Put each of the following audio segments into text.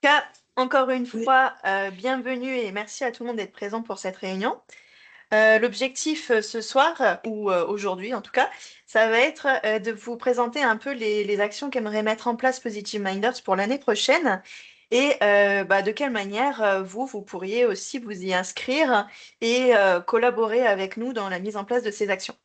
cas, encore une fois, bienvenue et merci à tout le monde d'être présent pour cette réunion. L'objectif ce soir, ou aujourd'hui en tout cas, ça va être de vous présenter un peu les actions qu'aimerait mettre en place Positive Minders pour l'année prochaine et de quelle manière vous pourriez aussi vous y inscrire et collaborer avec nous dans la mise en place de ces actions.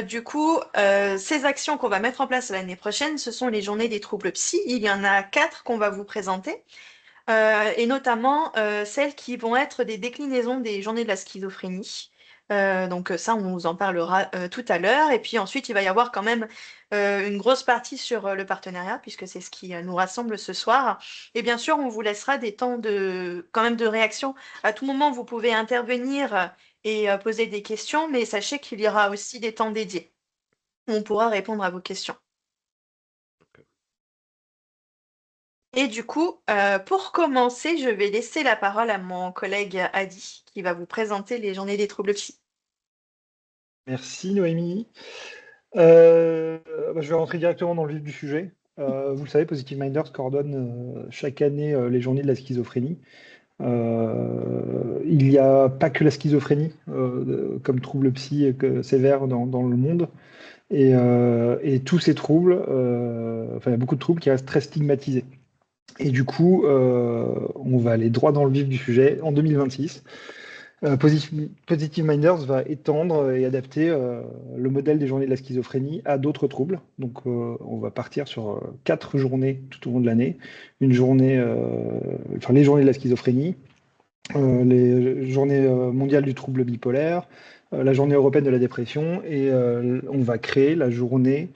Du coup, ces actions qu'on va mettre en place l'année prochaine, ce sont les journées des troubles psy. Il y en a 4 qu'on va vous présenter, et notamment celles qui vont être des déclinaisons des journées de la schizophrénie. Ça, on vous en parlera tout à l'heure. Et puis ensuite, il va y avoir quand même une grosse partie sur le partenariat, puisque c'est ce qui nous rassemble ce soir. Et bien sûr, on vous laissera des temps quand même de réaction. À tout moment, vous pouvez intervenir et poser des questions, mais sachez qu'il y aura aussi des temps dédiés où on pourra répondre à vos questions. Et du coup, pour commencer, je vais laisser la parole à mon collègue Adi, qui va vous présenter les journées des troubles psy. Merci Noémie. Je vais rentrer directement dans le vif du sujet. Vous le savez, Positive Minders coordonne chaque année les journées de la schizophrénie. Il n'y a pas que la schizophrénie comme trouble psy sévère dans le monde. Et tous ces troubles, il y a beaucoup de troubles qui restent très stigmatisés. Et du coup, on va aller droit dans le vif du sujet. En 2026, Positive Minders va étendre et adapter le modèle des journées de la schizophrénie à d'autres troubles. Donc, on va partir sur 4 journées tout au long de l'année. Les journées de la schizophrénie, les journées mondiales du trouble bipolaire, la journée européenne de la dépression, et on va créer la journée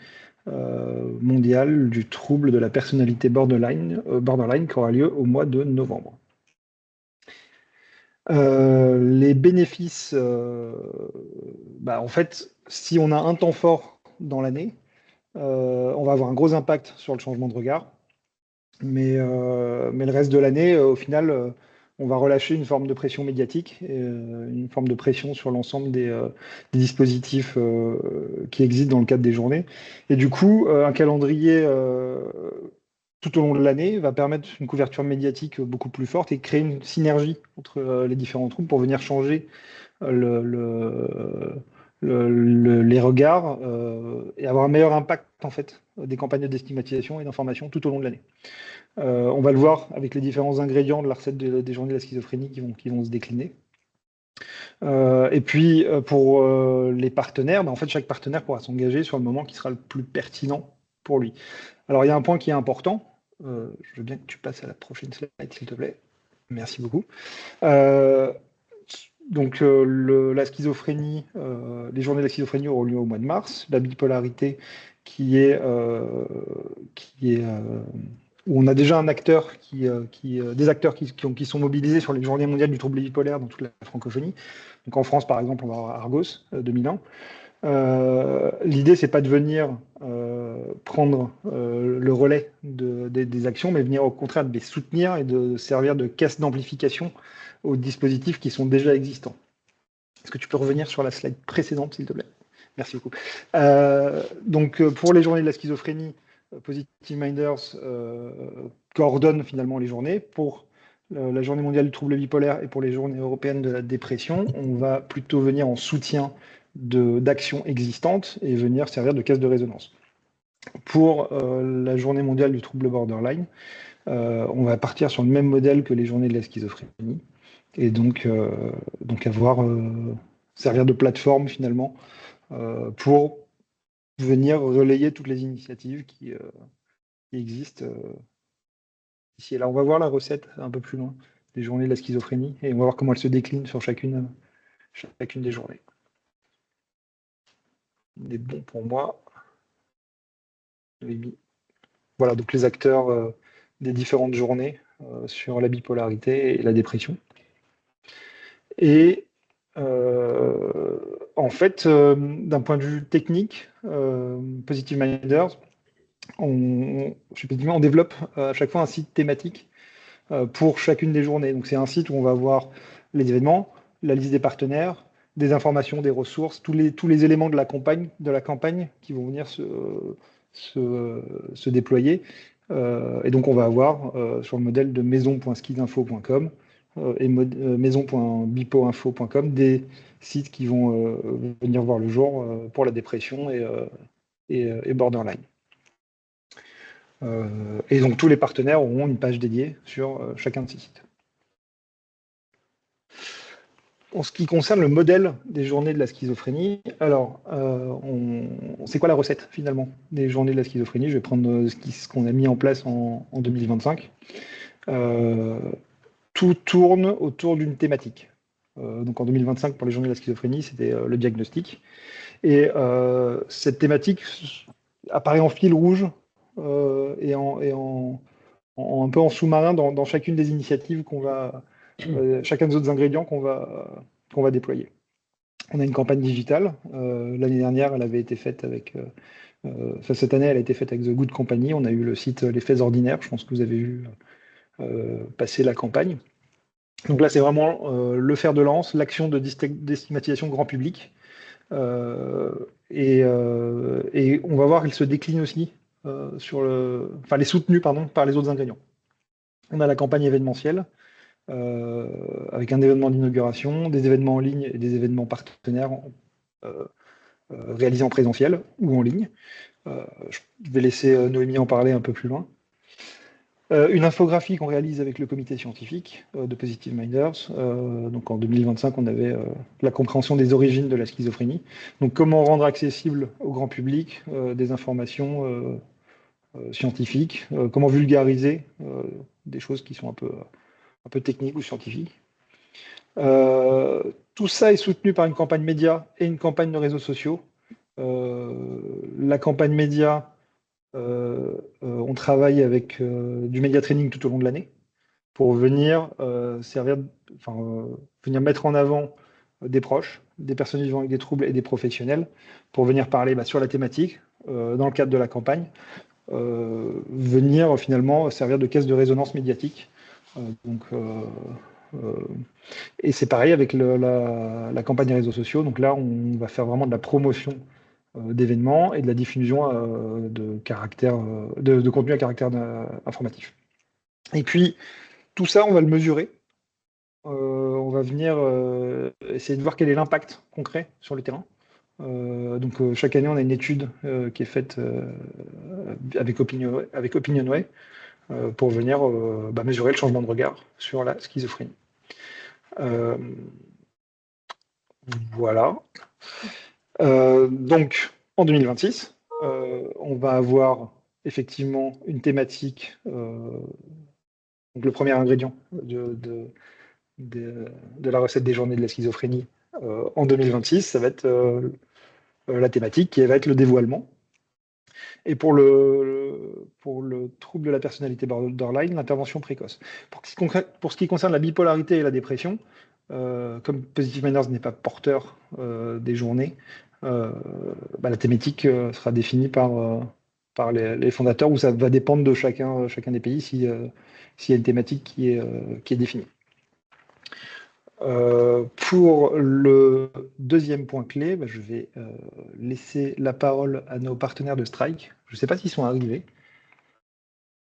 mondiale du trouble de la personnalité borderline qui aura lieu au mois de novembre. Les bénéfices, en fait, si on a un temps fort dans l'année, on va avoir un gros impact sur le changement de regard. Mais le reste de l'année, au final, on va relâcher une forme de pression médiatique, une forme de pression sur l'ensemble des dispositifs qui existent dans le cadre des journées. Et du coup, un calendrier tout au long de l'année va permettre une couverture médiatique beaucoup plus forte et créer une synergie entre les différents troubles pour venir changer les regards et avoir un meilleur impact en fait des campagnes de déstigmatisation et d'information tout au long de l'année. On va le voir avec les différents ingrédients de la recette des journées de la schizophrénie qui vont se décliner. Et puis pour les partenaires, en fait chaque partenaire pourra s'engager sur le moment qui sera le plus pertinent pour lui. Alors il y a un point qui est important. Je veux bien que tu passes à la prochaine slide, s'il te plaît. Merci beaucoup. La schizophrénie, les journées de la schizophrénie auront lieu au mois de mars. La bipolarité, où on a déjà un acteur des acteurs qui sont mobilisés sur les journées mondiales du trouble bipolaire dans toute la francophonie. Donc en France, par exemple, on va avoir Argos de Milan. L'idée, c'est pas de venir prendre le relais des actions, mais venir au contraire de les soutenir et de servir de caisse d'amplification aux dispositifs qui sont déjà existants. Est-ce que tu peux revenir sur la slide précédente, s'il te plaît? Merci beaucoup. Pour les journées de la schizophrénie, Positive Minders coordonne finalement les journées. Pour la journée mondiale du trouble bipolaire et pour les journées européennes de la dépression, on va plutôt venir en soutien d'actions existantes et venir servir de caisse de résonance. Pour la journée mondiale du trouble borderline, on va partir sur le même modèle que les journées de la schizophrénie et donc servir de plateforme finalement pour venir relayer toutes les initiatives qui existent ici et là. On va voir la recette un peu plus loin des journées de la schizophrénie et on va voir comment elle se décline sur chacune des journées. Il est bon pour moi. Voilà, donc les acteurs des différentes journées sur la bipolarité et la dépression. Et en fait, d'un point de vue technique, Positive Minders, on développe à chaque fois un site thématique pour chacune des journées. Donc c'est un site où on va voir les événements, la liste des partenaires, des informations, des ressources, tous les éléments de la campagne qui vont venir se déployer. Et donc, on va avoir sur le modèle de maison.skisinfo.com et maison.bipoinfo.com des sites qui vont venir voir le jour pour la dépression et borderline. Et donc, tous les partenaires auront une page dédiée sur chacun de ces sites. En ce qui concerne le modèle des journées de la schizophrénie, alors, c'est quoi la recette finalement des journées de la schizophrénie? Je vais prendre ce qu'on a mis en place en 2025. Tout tourne autour d'une thématique. Donc en 2025, pour les journées de la schizophrénie, c'était le diagnostic. Et cette thématique apparaît en fil rouge et un peu en sous-marin dans chacune des initiatives chacun des autres ingrédients qu'on va déployer. On a une campagne digitale. L'année dernière, elle avait été faite cette année, elle a été faite avec The Good Company. On a eu le site Les Faits Ordinaires. Je pense que vous avez vu passer la campagne. Donc là, c'est vraiment le fer de lance, l'action de destigmatisation grand public. Et on va voir qu'elle se décline aussi elle est soutenue par les autres ingrédients. On a la campagne événementielle, avec un événement d'inauguration, des événements en ligne et des événements partenaires réalisés en présentiel ou en ligne. Je vais laisser Noémie en parler un peu plus loin. Une infographie qu'on réalise avec le comité scientifique de Positive Minders. Donc en 2025, on avait la compréhension des origines de la schizophrénie. Donc comment rendre accessible au grand public des informations scientifiques, comment vulgariser des choses qui sont un peu techniques ou scientifiques. Tout ça est soutenu par une campagne média et une campagne de réseaux sociaux. La campagne média, on travaille avec du média training tout au long de l'année pour venir venir mettre en avant des proches, des personnes vivant avec des troubles et des professionnels pour venir parler sur la thématique dans le cadre de la campagne, venir finalement servir de caisse de résonance médiatique. Et c'est pareil avec la campagne des réseaux sociaux. Donc là, on va faire vraiment de la promotion d'événements et de la diffusion de contenu à caractère informatif. Et puis, tout ça, on va le mesurer. On va venir essayer de voir quel est l'impact concret sur le terrain. Donc, chaque année, on a une étude qui est faite avec Opinionway pour venir mesurer le changement de regard sur la schizophrénie. Voilà. Donc, en 2026, on va avoir effectivement une thématique. Donc, le premier ingrédient de la recette des journées de la schizophrénie en 2026, ça va être la thématique qui va être le dévoilement. Et pour le trouble de la personnalité borderline, l'intervention précoce. Pour ce qui concerne la bipolarité et la dépression, comme Positive Minders n'est pas porteur des journées, la thématique sera définie par les fondateurs, où ça va dépendre de chacun des pays s'il y a une thématique qui est définie. Pour le deuxième point clé, je vais laisser la parole à nos partenaires de Strike. Je ne sais pas s'ils sont arrivés.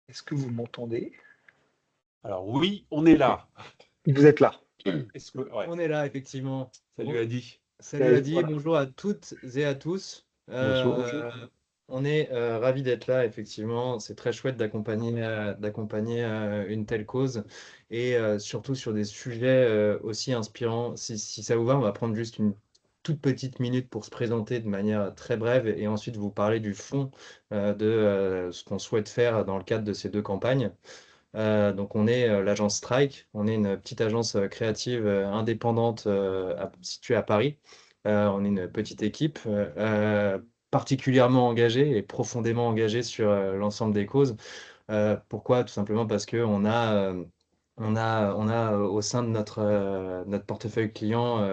Est-ce que vous m'entendez? Alors oui, on est là. Vous êtes là. Ouais. On est là, effectivement. Salut Adi. Salut Adi, voilà. Bonjour à toutes et à tous. On est ravis d'être là, effectivement. C'est très chouette d'accompagner une telle cause et surtout sur des sujets aussi inspirants. Si ça vous va, on va prendre juste une toute petite minute pour se présenter de manière très brève et ensuite vous parler du fond de ce qu'on souhaite faire dans le cadre de ces deux campagnes. Donc on est l'agence Strike, on est une petite agence créative indépendante située à Paris. On est une petite équipe particulièrement engagée et profondément engagée sur l'ensemble des causes. Pourquoi? Tout simplement parce qu'on a au sein de notre portefeuille client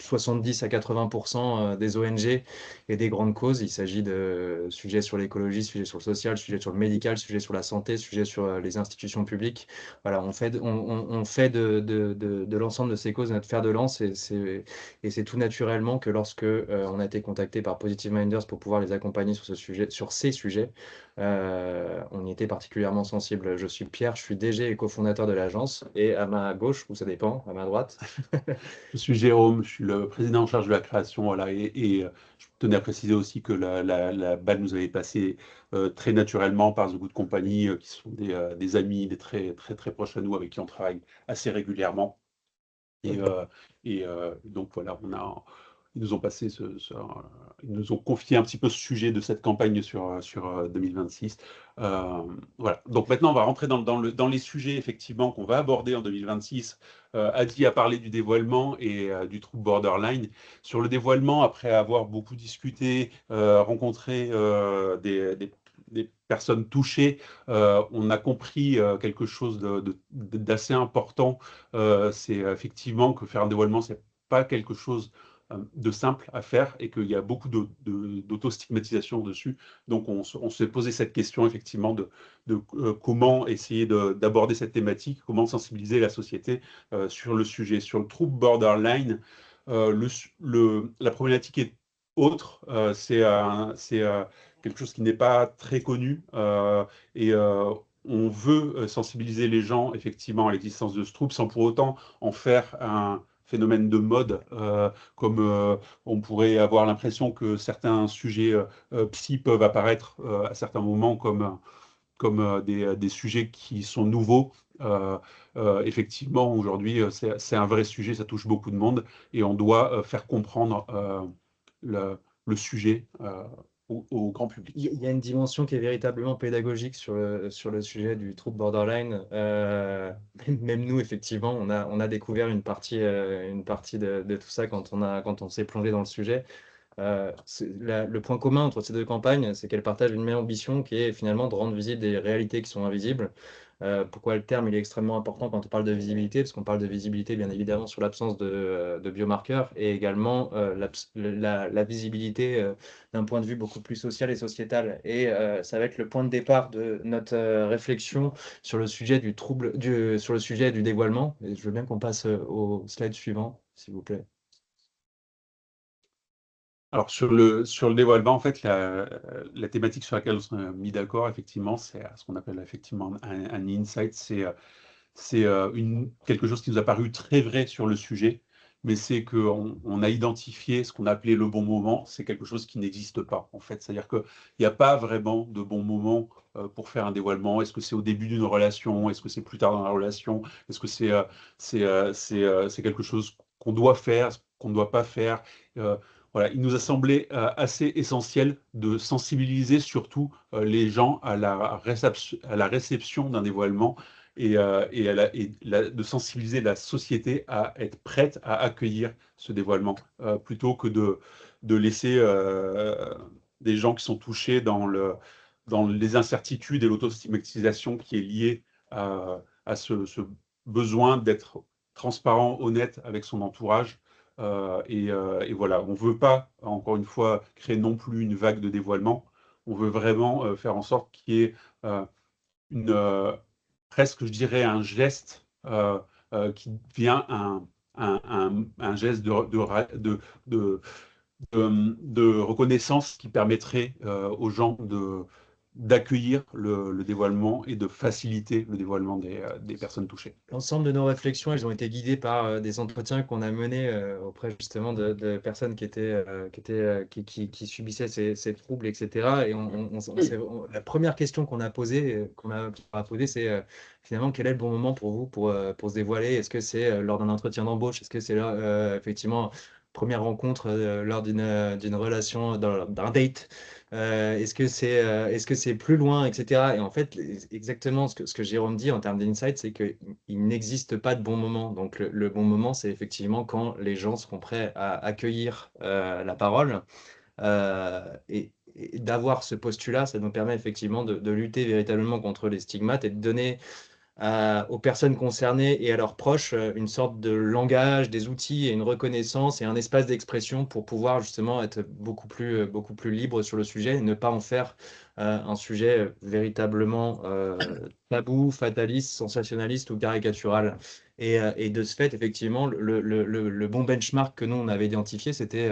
70 à 80% des ONG et des grandes causes. Il s'agit de sujets sur l'écologie, sujets sur le social, sujets sur le médical, sujets sur la santé, sujets sur les institutions publiques. Voilà, on fait de l'ensemble de ces causes notre fer de lance et c'est tout naturellement que lorsque on a été contacté par Positive Minders pour pouvoir les accompagner sur ces sujets, on y était particulièrement sensible. Je suis Pierre, je suis DG et cofondateur de l'agence et à ma gauche, ou ça dépend, à ma droite. Je suis Jérôme, je suis le président en charge de la création. Voilà, je tenais à préciser aussi que la balle nous avait passé très naturellement par The Good Company, qui sont des amis, des très, très, très proches à nous, avec qui on travaille assez régulièrement. Donc voilà, ils nous ont passé ils nous ont confié un petit peu ce sujet de cette campagne sur 2026. Voilà. Donc maintenant, on va rentrer dans les sujets effectivement qu'on va aborder en 2026. Adi a parlé du dévoilement et du trouble borderline. Sur le dévoilement, après avoir beaucoup discuté, rencontré des personnes touchées, on a compris quelque chose d'assez important. C'est effectivement que faire un dévoilement, c'est pas quelque chose de simple à faire et qu'il y a beaucoup d'auto-stigmatisation dessus. Donc, on s'est posé cette question, effectivement, de comment essayer d'aborder cette thématique, comment sensibiliser la société sur le sujet. Sur le trouble borderline, la problématique est autre. C'est quelque chose qui n'est pas très connu et on veut sensibiliser les gens effectivement à l'existence de ce trouble sans pour autant en faire un phénomène de mode, comme on pourrait avoir l'impression que certains sujets psy peuvent apparaître à certains moments comme des sujets qui sont nouveaux. Effectivement, aujourd'hui, c'est un vrai sujet, ça touche beaucoup de monde et on doit faire comprendre le sujet au grand public. Il y a une dimension qui est véritablement pédagogique sur le sujet du trouble borderline. Même nous, effectivement, on a découvert une partie de tout ça quand on s'est plongé dans le sujet. Le point commun entre ces deux campagnes, c'est qu'elles partagent une même ambition qui est finalement de rendre visibles des réalités qui sont invisibles. Pourquoi le terme il est extrêmement important quand on parle de visibilité? Parce qu'on parle de visibilité bien évidemment sur l'absence de biomarqueurs et également la visibilité d'un point de vue beaucoup plus social et sociétal. Et ça va être le point de départ de notre réflexion sur le sujet sur le sujet du dévoilement. Et je veux bien qu'on passe au slide suivant, s'il vous plaît. Alors, sur le dévoilement, en fait, la thématique sur laquelle on s'est mis d'accord, effectivement, c'est ce qu'on appelle effectivement un insight. C'est quelque chose qui nous a paru très vrai sur le sujet, mais c'est qu'on a identifié ce qu'on a appelé le bon moment. C'est quelque chose qui n'existe pas, en fait. C'est-à-dire qu'il n'y a pas vraiment de bon moment pour faire un dévoilement. Est-ce que c'est au début d'une relation? Est-ce que c'est plus tard dans la relation? Est-ce que c'est quelque chose qu'on doit faire, qu'on ne doit pas faire? Voilà, il nous a semblé assez essentiel de sensibiliser surtout les gens à la réception d'un dévoilement de sensibiliser la société à être prête à accueillir ce dévoilement, plutôt que de laisser des gens qui sont touchés dans les incertitudes et l'autostigmatisation qui est liée à ce besoin d'être transparent, honnête avec son entourage. Et voilà, on ne veut pas, encore une fois, créer non plus une vague de dévoilement. On veut vraiment faire en sorte qu'il y ait une, presque, je dirais, un geste qui devient un geste de reconnaissance qui permettrait aux gens d'accueillir le dévoilement et de faciliter le dévoilement des personnes touchées. L'ensemble de nos réflexions, elles ont été guidées par des entretiens qu'on a menés auprès justement de personnes qui subissaient ces troubles, etc. Et la première question qu'on a posée, c'est finalement quel est le bon moment pour vous pour se dévoiler? Est-ce que c'est lors d'un entretien d'embauche? Est-ce que c'est effectivement première rencontre lors d'une relation, d'un date? Est-ce que c'est plus loin, etc. Et en fait, exactement ce que Jérôme dit en termes d'insight, c'est qu'il n'existe pas de bon moment. Donc, le bon moment, c'est effectivement quand les gens seront prêts à accueillir la parole. Et d'avoir ce postulat, ça nous permet effectivement de lutter véritablement contre les stigmates et de donner aux personnes concernées et à leurs proches une sorte de langage, des outils et une reconnaissance et un espace d'expression pour pouvoir justement être beaucoup plus libre sur le sujet et ne pas en faire un sujet véritablement tabou, fataliste, sensationnaliste ou caricatural. Et de ce fait, effectivement, le bon benchmark que nous, on avait identifié, c'était,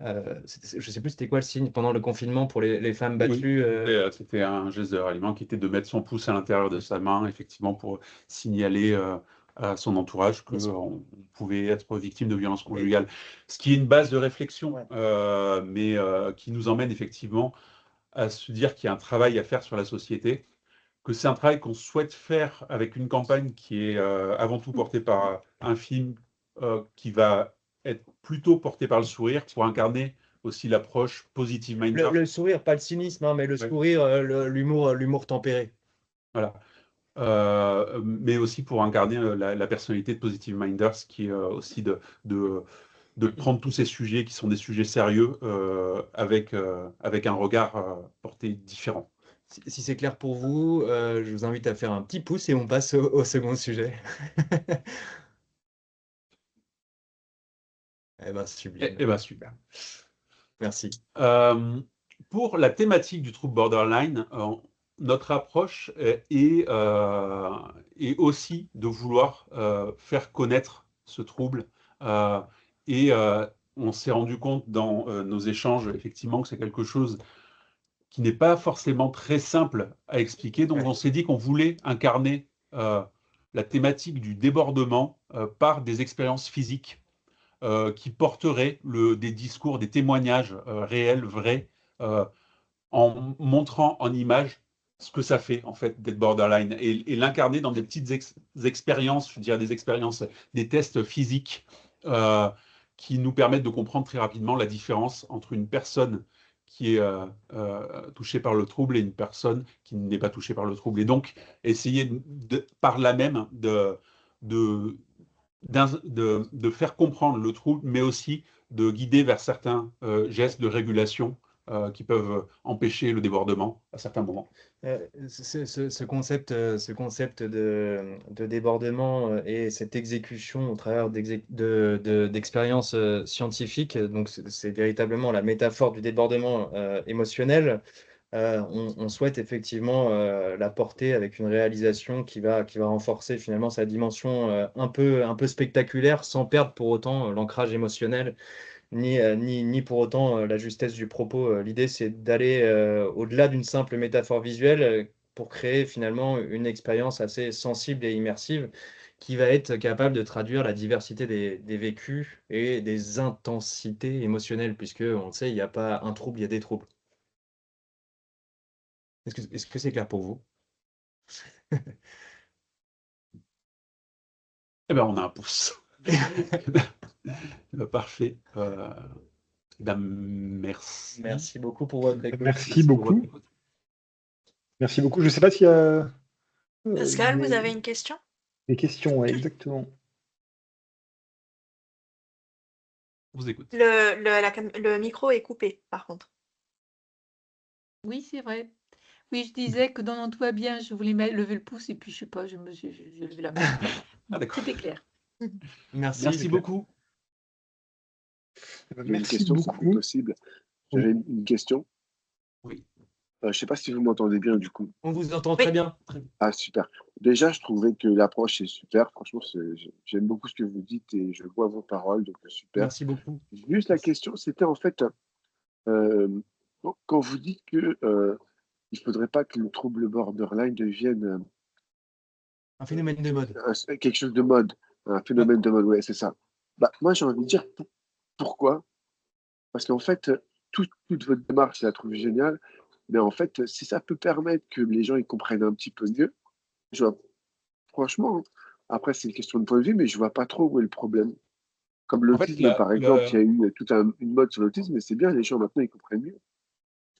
je ne sais plus c'était quoi le signe pendant le confinement pour les femmes Oui, battues. c'était un geste de ralliement qui était de mettre son pouce à l'intérieur de sa main, effectivement, pour signaler à son entourage qu'on pouvait être victime de violences conjugales. Ce qui est une base de réflexion, mais qui nous emmène effectivement à se dire qu'il y a un travail à faire sur la société, que c'est un travail qu'on souhaite faire avec une campagne qui est avant tout portée par un film qui va être plutôt porté par le sourire pour incarner aussi l'approche positive minded. Le sourire, pas le cynisme, hein, mais le sourire, l'humour tempéré. Voilà. Mais aussi pour incarner la personnalité de Positive Minders, qui est aussi de prendre tous ces sujets qui sont des sujets sérieux avec un regard porté différent. Si c'est clair pour vous, je vous invite à faire un petit pouce et on passe au second sujet. Eh ben, sublime. Eh ben, super. Merci. Pour la thématique du trouble borderline, notre approche est aussi de vouloir faire connaître ce trouble. Et on s'est rendu compte dans nos échanges, effectivement, que c'est quelque chose qui n'est pas forcément très simple à expliquer. Donc, on s'est dit qu'on voulait incarner la thématique du débordement par des expériences physiques qui porteraient des discours, des témoignages réels, vrais, en montrant en image ce que ça fait en fait d'être borderline et l'incarner dans des petites expériences, je dirais des expériences, des tests physiques qui nous permettent de comprendre très rapidement la différence entre une personne qui est touchée par le trouble et une personne qui n'est pas touchée par le trouble. Et donc, essayer par là même de faire comprendre le trouble, mais aussi de guider vers certains gestes de régulation qui peuvent empêcher le débordement à certains moments. Ce concept de débordement et cette exécution au travers d'expériences scientifiques, donc c'est véritablement la métaphore du débordement émotionnel. On souhaite effectivement la porter avec une réalisation qui va renforcer finalement sa dimension un peu spectaculaire sans perdre pour autant l'ancrage émotionnel ni pour autant la justesse du propos. L'idée, c'est d'aller au-delà d'une simple métaphore visuelle pour créer finalement une expérience assez sensible et immersive qui va être capable de traduire la diversité des vécus et des intensités émotionnelles, puisque on le sait, il n'y a pas un trouble, il y a des troubles. Est-ce que c'est clair pour vous? Eh bien, on a un pouce. Parfait. Merci. Merci beaucoup pour votre écoute. Merci beaucoup. Merci beaucoup. Je ne sais pas s'il y a... Pascal, vous avez une question? Des questions, ouais, exactement. Vous écoutez. Le micro est coupé, par contre. Oui, c'est vrai. Oui, je disais que dans Tout va bien, je voulais lever le pouce et puis je sais pas, j'ai levé la main. Ah, d'accord. C'était clair. Merci beaucoup. Merci une question, beaucoup. si possible. J'avais une question. Oui. Je ne sais pas si vous m'entendez bien du coup. On vous entend très bien. Ah, super. Déjà, je trouvais que l'approche est super. Franchement, j'aime beaucoup ce que vous dites et je vois vos paroles, donc super. Merci beaucoup. Juste la question, c'était en fait, quand vous dites que il ne faudrait pas que le trouble borderline devienne Un phénomène de mode. quelque chose de mode, un phénomène de mode, ouais, c'est ça. Bah, moi, j'ai envie de dire pourquoi. Parce qu'en fait, toute votre démarche, je la trouve géniale. Mais en fait, si ça peut permettre que les gens ils comprennent un petit peu mieux, je vois, franchement, après, c'est une question de point de vue, mais je vois pas trop où est le problème. Comme l'autisme, par exemple, il y a eu toute une mode sur l'autisme, mais c'est bien, les gens maintenant, ils comprennent mieux.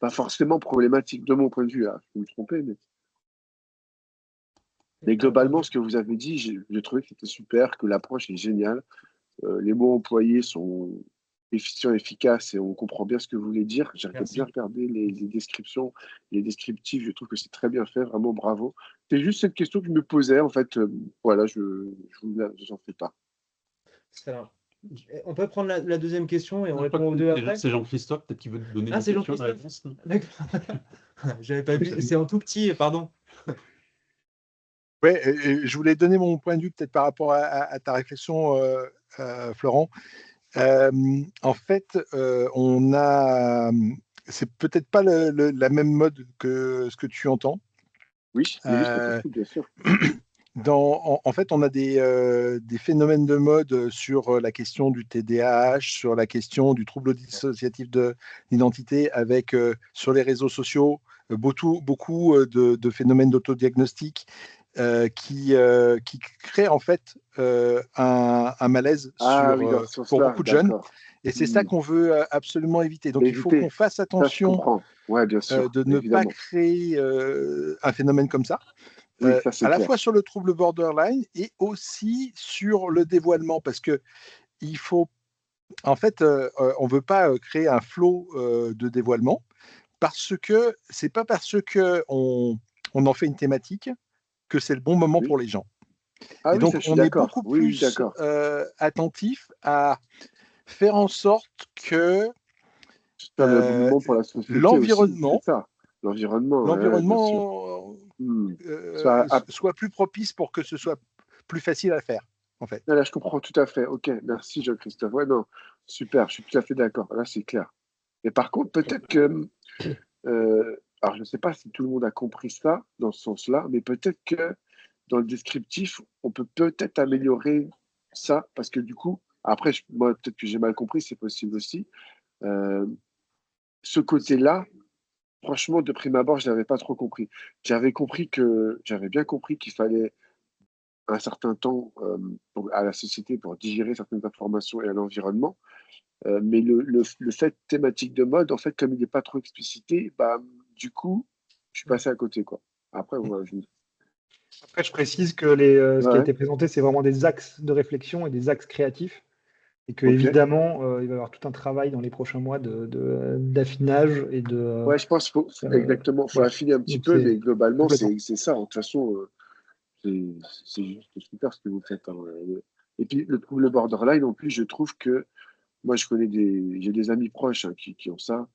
Pas forcément problématique de mon point de vue, là. Je peux me tromper, mais globalement, ce que vous avez dit, j'ai trouvé que c'était super, que l'approche est géniale. Les mots employés sont efficients, efficaces, et on comprend bien ce que vous voulez dire. J'ai bien regardé les descriptions, les descriptifs, je trouve que c'est très bien fait, vraiment bravo. C'est juste cette question que je me posais, en fait. Voilà, je n'en fais pas. Alors, on peut prendre la deuxième question et on Je crois répond aux que deux après? c'est Jean-Christophe, peut-être qu'il veut te donner Ah, une c'est question, la Jean-Christophe. réponse. Non D'accord. J'avais pas vu. C'est en tout petit, pardon. Ouais, je voulais donner mon point de vue peut-être par rapport à ta réflexion, Florent. En fait, c'est peut-être pas la même mode que ce que tu entends. Oui, c'est Euh, tout, bien sûr. en fait, on a des phénomènes de mode sur la question du TDAH, sur la question du trouble dissociatif d'identité, avec sur les réseaux sociaux beaucoup de phénomènes d'autodiagnostic qui créent en fait un malaise Ah oui, dans ce pour sens-là, beaucoup de jeunes. d'accord. Et c'est ça qu'on veut absolument éviter. Donc, il faut Éviter. qu'on fasse Ça, je attention comprends. Ouais, bien sûr, de ne pas évidemment. créer un phénomène comme ça. Oui, ça, c'est À la clair. fois sur le trouble borderline et aussi sur le dévoilement, parce que il faut, en fait, on veut pas créer un flot de dévoilement, parce que c'est pas parce que on en fait une thématique que c'est le bon moment Oui. pour les gens. Ah Et oui, ça, donc, je suis on est d'accord. beaucoup Oui, oui, plus d'accord. attentif à faire en sorte que C'est un moment pour la société aussi, l'environnement, c'est ça. L'environnement, ouais, bien sûr. soit plus propice pour que ce soit plus facile à faire, en fait. Là, je comprends tout à fait. Ok, merci Jean-Christophe. Ouais, non, super, je suis tout à fait d'accord. Là, c'est clair. Et par contre, peut-être que, alors je ne sais pas si tout le monde a compris ça dans ce sens-là, mais peut-être que dans le descriptif, on peut peut-être améliorer ça, parce que du coup, après, moi, peut-être que j'ai mal compris, c'est possible aussi. Euh, Ce côté-là, franchement, de prime abord, je n'avais pas trop compris. J'avais bien compris qu'il fallait un certain temps à la société pour digérer certaines informations et à l'environnement. Mais le fait thématique de mode, en fait, comme il n'est pas trop explicité, bah, du coup, je suis passé à côté, quoi. Après, voilà, Après, je précise que ce qui a ouais, été présenté, c'est vraiment des axes de réflexion et des axes créatifs. Et que, ok. évidemment, il va y avoir tout un travail dans les prochains mois d'affinage et de. Ouais, je pense exactement, faut Voilà. affiner un petit Donc, peu, mais c'est globalement, complètement. c'est ça. De toute façon, c'est juste super ce que vous faites, hein. Et puis, le borderline, en plus, je trouve que moi, j'ai des amis proches hein, qui ont ça,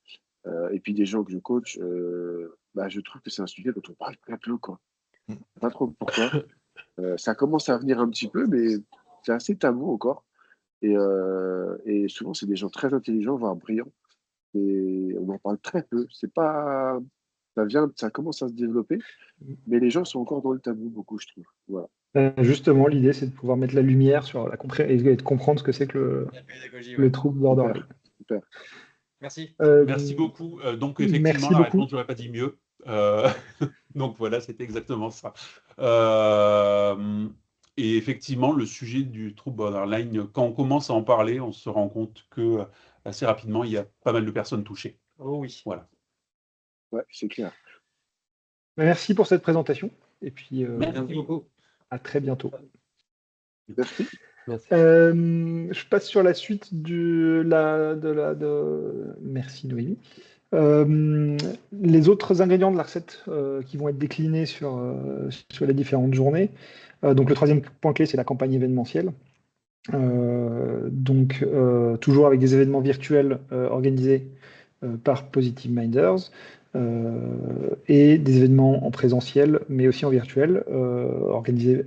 et puis des gens que je coach. Bah, je trouve que c'est un sujet dont on parle très peu, quoi. Je sais pas trop pourquoi. Ça commence à venir un petit peu, mais c'est assez tabou encore. Et souvent, c'est des gens très intelligents, voire brillants. Et on en parle très peu. C'est pas, ça commence à se développer, mais les gens sont encore dans le tabou beaucoup, je trouve. Voilà. Justement, l'idée, c'est de pouvoir mettre la lumière sur et de comprendre ce que c'est que La pédagogie, le ouais. trouble borderline. Super. Merci. Merci beaucoup. Donc, effectivement, Merci la beaucoup. réponse, j'aurais pas dit mieux. Donc, voilà, c'était exactement ça. Et effectivement, le sujet du trouble borderline, quand on commence à en parler, on se rend compte que assez rapidement, il y a pas mal de personnes touchées. Oh oui. Voilà. Ouais, c'est clair. Merci pour cette présentation. Et puis, Merci beaucoup. à très bientôt. Merci. Je passe sur la suite Merci Noémie. Les autres ingrédients de la recette qui vont être déclinés sur les différentes journées. Donc le troisième point clé, c'est la campagne événementielle. Toujours avec des événements virtuels organisés par Positive Minders et des événements en présentiel, mais aussi en virtuel, organisés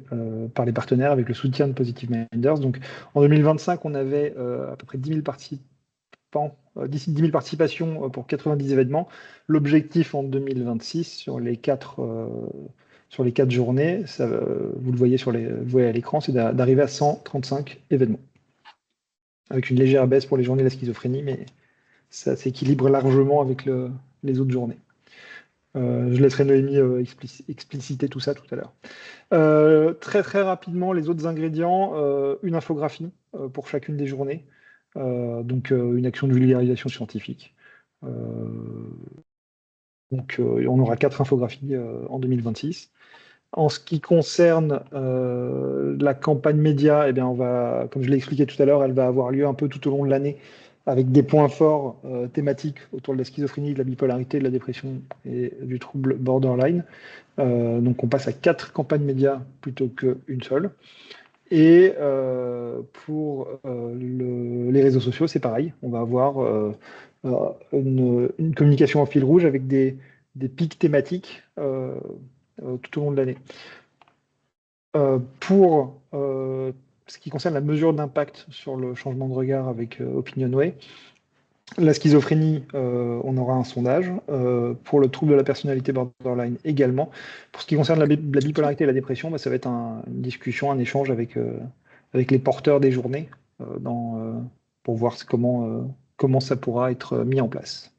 par les partenaires avec le soutien de Positive Minders. Donc en 2025, on avait à peu près 10 000 participants, 10 000 participations pour 90 événements. L'objectif en 2026, sur les 4 journées, vous le voyez vous voyez à l'écran, c'est d'arriver à 135 événements. Avec une légère baisse pour les journées de la schizophrénie, mais ça s'équilibre largement avec les autres journées. Je laisserai Noémie expliciter tout ça tout à l'heure. Très très rapidement, les autres ingrédients, une infographie pour chacune des journées, une action de vulgarisation scientifique. On aura 4 infographies en 2026. En ce qui concerne la campagne média, eh bien, comme je l'ai expliqué tout à l'heure, elle va avoir lieu un peu tout au long de l'année avec des points forts thématiques autour de la schizophrénie, de la bipolarité, de la dépression et du trouble borderline. Donc on passe à 4 campagnes médias plutôt qu'une seule. Et pour les réseaux sociaux, c'est pareil. On va avoir une communication en fil rouge avec des pics thématiques tout au long de l'année. Pour ce qui concerne la mesure d'impact sur le changement de regard avec OpinionWay, la schizophrénie, on aura un sondage. Pour le trouble de la personnalité borderline également. Pour ce qui concerne la bipolarité et la dépression, bah, ça va être une discussion, un échange avec les porteurs des journées pour voir comment ça pourra être mis en place.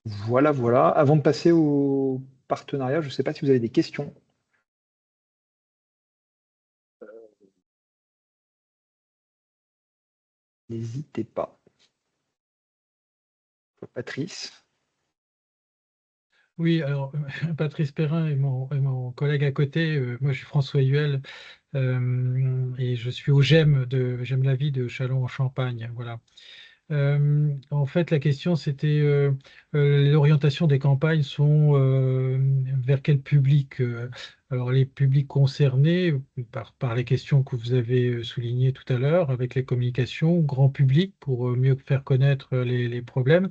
Voilà, voilà. Avant de passer au partenariat, je ne sais pas si vous avez des questions. N'hésitez pas. Patrice. Oui, alors Patrice Perrin est mon collègue à côté. Moi, je suis François Huel et je suis au J'aime la vie de Châlons-en-Champagne. Voilà. En fait, la question, c'était l'orientation des campagnes sont vers quel public? Alors, les publics concernés par les questions que vous avez soulignées tout à l'heure, avec les communications, grand public pour mieux faire connaître les problèmes.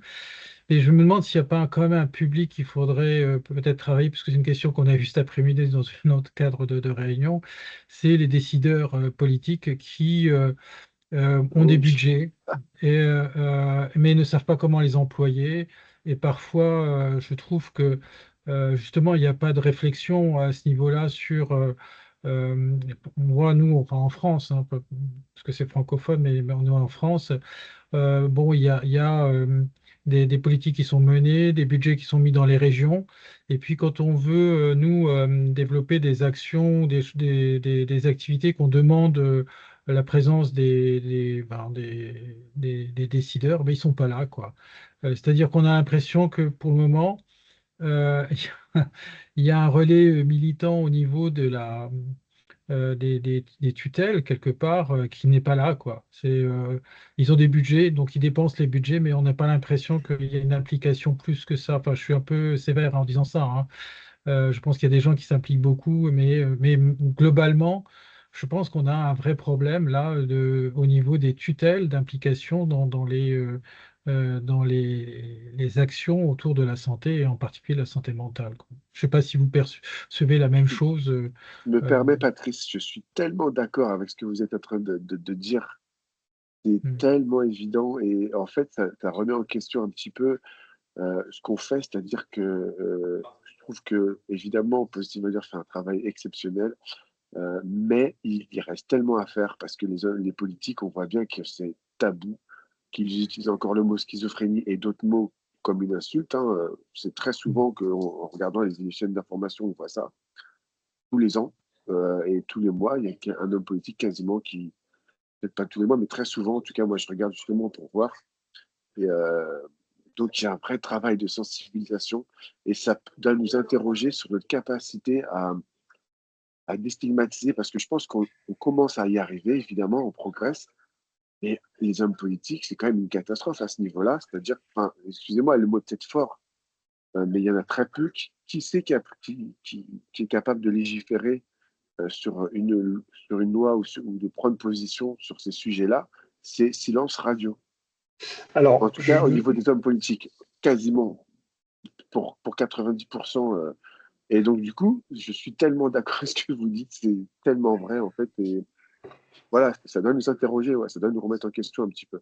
Et je me demande s'il n'y a pas quand même un public qu'il faudrait peut-être travailler, parce que c'est une question qu'on a vue cet après-midi dans un autre cadre de réunion, c'est les décideurs politiques qui ont des budgets, mais ne savent pas comment les employer. Et parfois, je trouve que justement, il n'y a pas de réflexion à ce niveau-là sur... on voit, nous, enfin en France, hein, parce que c'est francophone, mais on est en France, bon, il y a des politiques qui sont menées, des budgets qui sont mis dans les régions. Et puis, quand on veut, nous, développer des actions, des activités qu'on demande la présence des décideurs, ben, ils ne sont pas là, quoi. C'est-à-dire qu'on a l'impression que pour le moment, euh, il y a un relais militant au niveau des tutelles quelque part qui n'est pas là, quoi. Ils ont des budgets, donc ils dépensent les budgets, mais on n'a pas l'impression qu'il y a une implication plus que ça. Enfin, je suis un peu sévère en disant ça, hein. Je pense qu'il y a des gens qui s'impliquent beaucoup, mais globalement, je pense qu'on a un vrai problème là au niveau des tutelles d'implication dans les actions autour de la santé et en particulier la santé mentale, quoi. Je ne sais pas si vous percevez la même chose. Me euh, permets, Patrice, je suis tellement d'accord avec ce que vous êtes en train de dire. C'est hmm. tellement évident et en fait, ça remet en question un petit peu ce qu'on fait, c'est-à-dire que je trouve que évidemment, Positive Media fait un travail exceptionnel, mais il reste tellement à faire parce que les politiques, on voit bien que c'est tabou, qu'ils utilisent encore le mot schizophrénie et d'autres mots comme une insulte, hein. C'est très souvent qu'en regardant les chaînes d'information, on voit ça tous les ans et tous les mois, il y a un homme politique quasiment qui, peut-être pas tous les mois, mais très souvent, en tout cas, moi je regarde justement pour voir. Et donc il y a un vrai travail de sensibilisation et ça doit nous interroger sur notre capacité à déstigmatiser parce que je pense qu'on commence à y arriver, évidemment, on progresse. Et les hommes politiques, c'est quand même une catastrophe à ce niveau-là. C'est-à-dire, enfin, excusez-moi, le mot est peut-être fort, mais il y en a très peu. Qui sait qui est capable de légiférer sur une loi ou de prendre position sur ces sujets-là? C'est silence radio. Alors, En tout cas, au niveau des hommes politiques, quasiment pour 90%. Et donc, du coup, je suis tellement d'accord avec ce que vous dites, c'est tellement vrai, en fait. Et voilà, ça doit nous interroger, ouais, ça doit nous remettre en question un petit peu.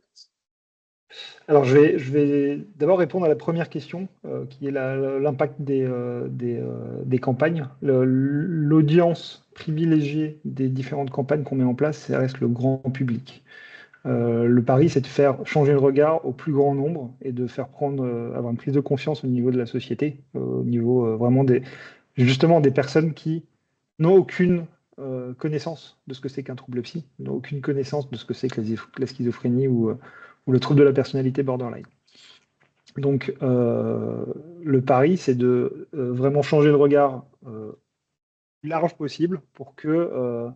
Alors, je vais d'abord répondre à la première question, qui est l'impact des campagnes. L'audience privilégiée des différentes campagnes qu'on met en place, ça reste le grand public. Le pari, c'est de faire changer le regard au plus grand nombre et de faire avoir une prise de conscience au niveau de la société, au niveau vraiment justement des personnes qui n'ont aucune connaissance de ce que c'est qu'un trouble psy, n'ont aucune connaissance de ce que c'est que la schizophrénie ou le trouble de la personnalité borderline. Donc, le pari, c'est de vraiment changer le regard le plus large possible pour que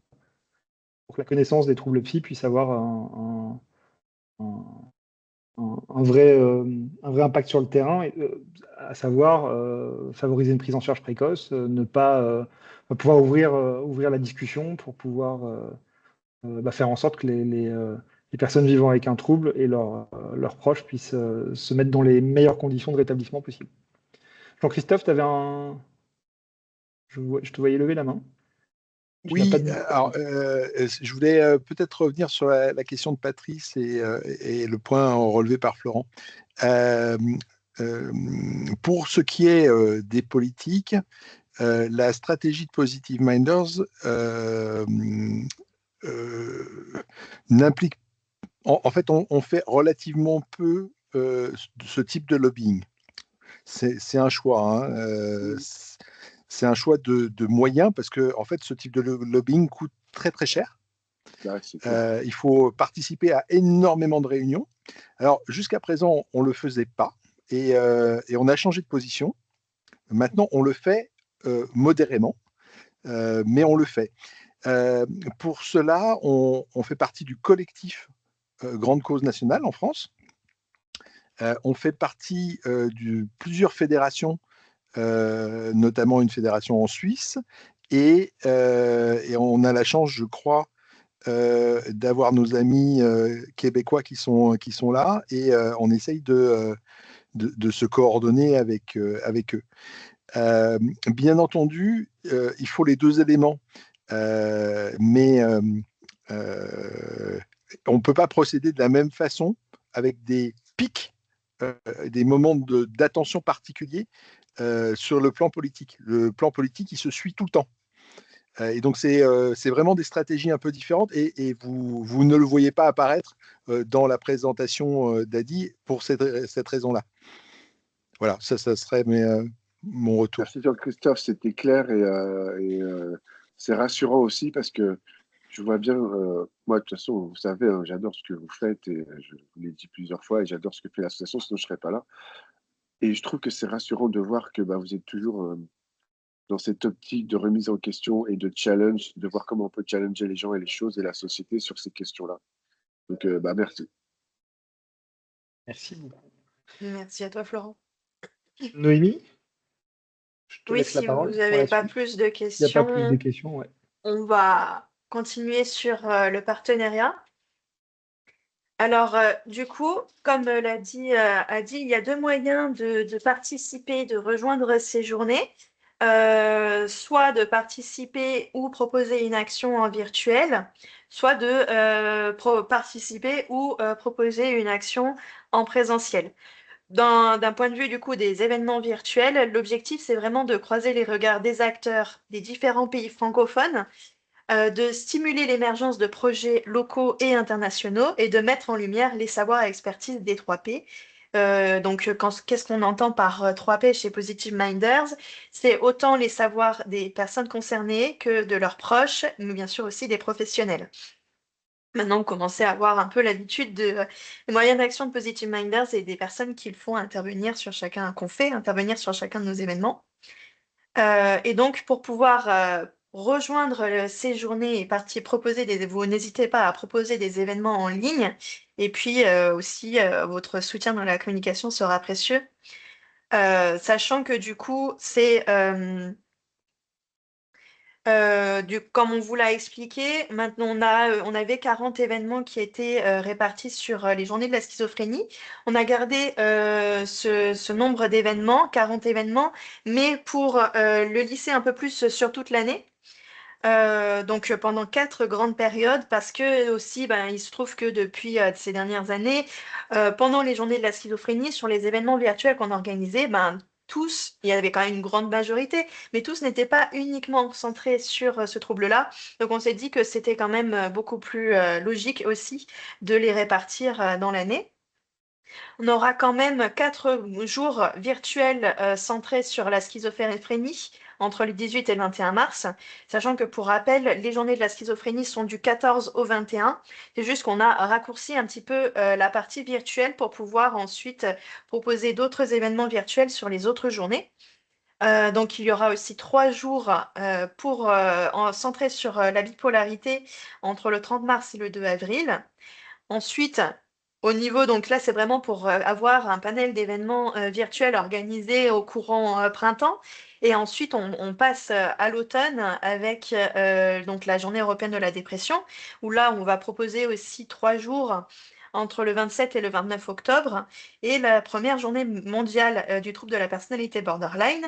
la connaissance des troubles psy puisse avoir un vrai impact sur le terrain, à savoir favoriser une prise en charge précoce, ne pas pouvoir ouvrir la discussion pour pouvoir faire en sorte que les personnes vivant avec un trouble et leurs proches puissent se mettre dans les meilleures conditions de rétablissement possible. Jean-Christophe, je te voyais lever la main. Oui, alors, je voulais peut-être revenir sur la question de Patrice et le point relevé par Florent. Pour ce qui est des politiques, la stratégie de Positive Minders n'implique... En fait, on fait relativement peu ce type de lobbying. C'est un choix. Hein, c'est un choix de moyens parce que en fait, ce type de lobbying coûte très très cher. Ouais, il faut participer à énormément de réunions. Alors, jusqu'à présent, on ne le faisait pas et on a changé de position. Maintenant, on le fait modérément, mais on le fait. Pour cela, on fait partie du collectif Grande Cause Nationale en France. On fait partie de plusieurs fédérations, notamment une fédération en Suisse, et on a la chance, je crois, d'avoir nos amis québécois qui sont là, et on essaye de se coordonner avec eux. Bien entendu, il faut les deux éléments, mais on ne peut pas procéder de la même façon avec des pics, des moments d'attention particuliers sur le plan politique. Le plan politique, il se suit tout le temps. Et donc, c'est vraiment des stratégies un peu différentes et vous ne le voyez pas apparaître dans la présentation d'Adi pour cette raison-là. Voilà, ça serait mon retour. Merci Jean-Christophe, c'était clair et c'est rassurant aussi parce que je vois bien, moi de toute façon, vous savez, hein, j'adore ce que vous faites et je vous l'ai dit plusieurs fois et j'adore ce que fait l'association, sinon je ne serais pas là. Et je trouve que c'est rassurant de voir que vous êtes toujours dans cette optique de remise en question et de challenge, de voir comment on peut challenger les gens et les choses et la société sur ces questions-là. Donc, merci. Merci beaucoup. Merci à toi, Florent. Noémie, je te Oui, laisse la si parole vous pour n'avez la pas suite. plus de Il n'y a pas plus de questions, questions, ouais. on va continuer sur le partenariat. Alors, du coup, comme l'a dit Adi, il y a deux moyens de participer, de rejoindre ces journées. Soit de participer ou proposer une action en virtuel, soit de participer ou proposer une action en présentiel. D'un point de vue du coup des événements virtuels, l'objectif c'est vraiment de croiser les regards des acteurs des différents pays francophones, de stimuler l'émergence de projets locaux et internationaux et de mettre en lumière les savoirs et expertises des 3P. Qu'est-ce qu'on entend par 3P chez Positive Minders? C'est autant les savoirs des personnes concernées que de leurs proches, mais bien sûr aussi des professionnels. Maintenant, on commençait à avoir un peu l'habitude des moyens d'action de Positive Minders et des personnes qui le font intervenir sur chacun, qu'on fait intervenir sur chacun de nos événements. Et donc, pour pouvoir rejoindre ces journées et vous n'hésitez pas à proposer des événements en ligne. Et puis aussi, votre soutien dans la communication sera précieux. Sachant que du coup, comme on vous l'a expliqué, maintenant on avait 40 événements qui étaient répartis sur les journées de la schizophrénie. On a gardé ce nombre d'événements, 40 événements, mais pour le lisser un peu plus sur toute l'année. Donc pendant 4 grandes périodes, parce que aussi, il se trouve que depuis ces dernières années, pendant les journées de la schizophrénie, sur les événements virtuels qu'on organisait, tous, il y avait quand même une grande majorité, mais tous n'étaient pas uniquement centrés sur ce trouble-là. Donc on s'est dit que c'était quand même beaucoup plus logique aussi de les répartir dans l'année. On aura quand même 4 jours virtuels centrés sur la schizophrénie entre le 18 et le 21 mars, sachant que pour rappel, les journées de la schizophrénie sont du 14 au 21. C'est juste qu'on a raccourci un petit peu la partie virtuelle pour pouvoir ensuite proposer d'autres événements virtuels sur les autres journées. Donc il y aura aussi 3 jours centrés sur la bipolarité entre le 30 mars et le 2 avril. Ensuite, au niveau, donc là, c'est vraiment pour avoir un panel d'événements virtuels organisés au courant printemps. Et ensuite, on passe à l'automne avec donc la Journée européenne de la dépression, où là, on va proposer aussi 3 jours entre le 27 et le 29 octobre, et la première journée mondiale du trouble de la personnalité borderline,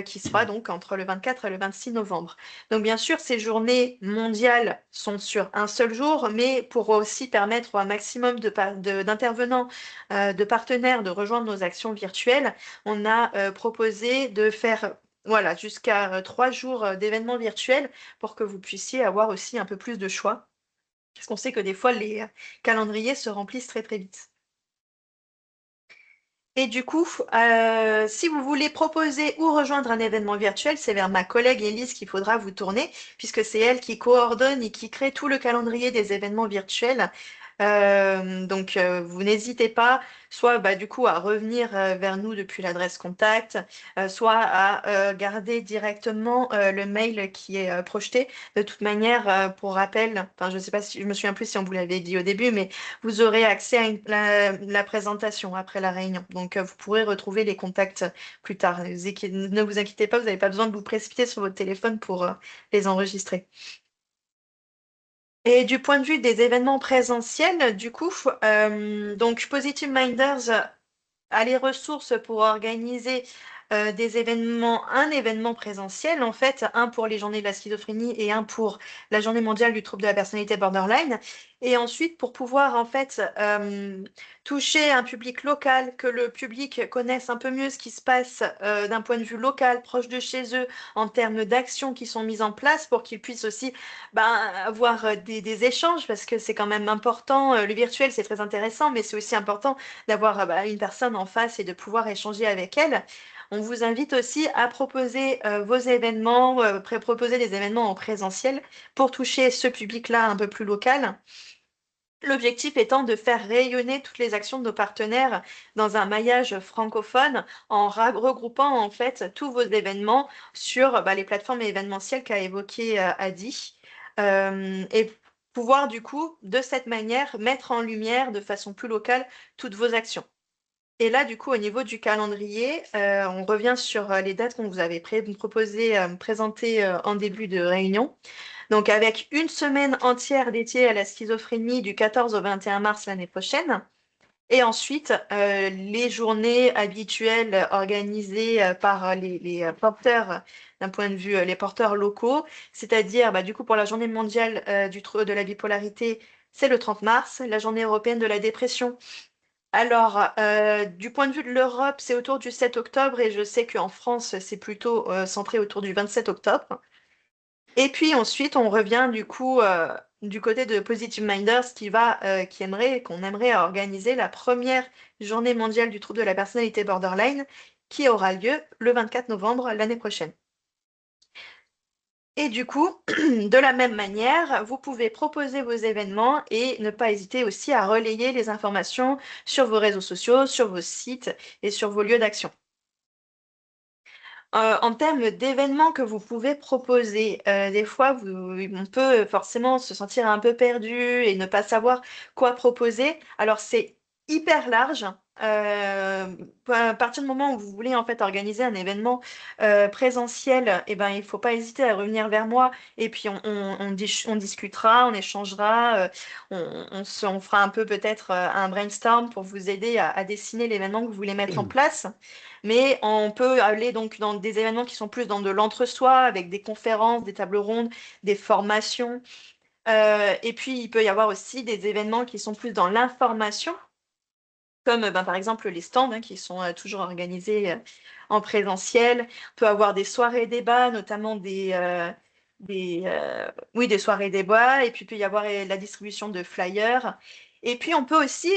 qui sera donc entre le 24 et le 26 novembre. Donc bien sûr, ces journées mondiales sont sur un seul jour, mais pour aussi permettre au maximum d'intervenants, de partenaires de rejoindre nos actions virtuelles, on a proposé de faire voilà, jusqu'à 3 jours d'événements virtuels pour que vous puissiez avoir aussi un peu plus de choix. Parce qu'on sait que des fois, les calendriers se remplissent très très vite. Et du coup, si vous voulez proposer ou rejoindre un événement virtuel, c'est vers ma collègue Élise qu'il faudra vous tourner, puisque c'est elle qui coordonne et qui crée tout le calendrier des événements virtuels. Donc, vous n'hésitez pas, soit du coup à revenir vers nous depuis l'adresse contact, soit à garder directement le mail qui est projeté. De toute manière, pour rappel, enfin, je ne sais pas si je me souviens plus si on vous l'avait dit au début, mais vous aurez accès à la présentation après la réunion. Donc, vous pourrez retrouver les contacts plus tard. Ne vous inquiétez pas, vous n'avez pas besoin de vous précipiter sur votre téléphone pour les enregistrer. Et du point de vue des événements présentiels, du coup, donc Positive Minders a les ressources pour organiser un événement présentiel, en fait, un pour les journées de la schizophrénie et un pour la journée mondiale du trouble de la personnalité borderline. Et ensuite, pour pouvoir, en fait, toucher un public local, que le public connaisse un peu mieux ce qui se passe d'un point de vue local, proche de chez eux, en termes d'actions qui sont mises en place pour qu'ils puissent aussi avoir des échanges, parce que c'est quand même important. Le virtuel, c'est très intéressant, mais c'est aussi important d'avoir une personne en face et de pouvoir échanger avec elle. On vous invite aussi à proposer vos événements, proposer des événements en présentiel pour toucher ce public-là un peu plus local. L'objectif étant de faire rayonner toutes les actions de nos partenaires dans un maillage francophone en regroupant en fait tous vos événements sur les plateformes événementielles qu'a évoqué Adi. Et pouvoir du coup, de cette manière, mettre en lumière de façon plus locale toutes vos actions. Et là, du coup, au niveau du calendrier, on revient sur les dates qu'on vous avait présentées en début de réunion. Donc, avec une semaine entière dédiée à la schizophrénie du 14 au 21 mars l'année prochaine. Et ensuite, les journées habituelles organisées par les porteurs, d'un point de vue les porteurs locaux, c'est-à-dire du coup pour la journée mondiale de la bipolarité, c'est le 30 mars, la journée européenne de la dépression. Alors, du point de vue de l'Europe, c'est autour du 7 octobre et je sais qu'en France, c'est plutôt centré autour du 27 octobre. Et puis ensuite, on revient du coup du côté de Positive Minders qu'on aimerait organiser la première journée mondiale du trouble de la personnalité borderline qui aura lieu le 24 novembre l'année prochaine. Et du coup, de la même manière, vous pouvez proposer vos événements et ne pas hésiter aussi à relayer les informations sur vos réseaux sociaux, sur vos sites et sur vos lieux d'action. En termes d'événements que vous pouvez proposer, des fois, on peut forcément se sentir un peu perdu et ne pas savoir quoi proposer. Alors, c'est hyper large. À partir du moment où vous voulez en fait organiser un événement présentiel, il ne faut pas hésiter à revenir vers moi et puis on discutera, on échangera, on fera un peu peut-être un brainstorm pour vous aider à dessiner l'événement que vous voulez mettre en place. Mais on peut aller donc dans des événements qui sont plus dans de l'entre-soi, avec des conférences, des tables rondes, des formations. Et puis, il peut y avoir aussi des événements qui sont plus dans l'information, comme par exemple les stands qui sont toujours organisés en présentiel. On peut avoir des soirées débats, notamment des soirées débats. Et puis, il peut y avoir la distribution de flyers. Et puis, on peut aussi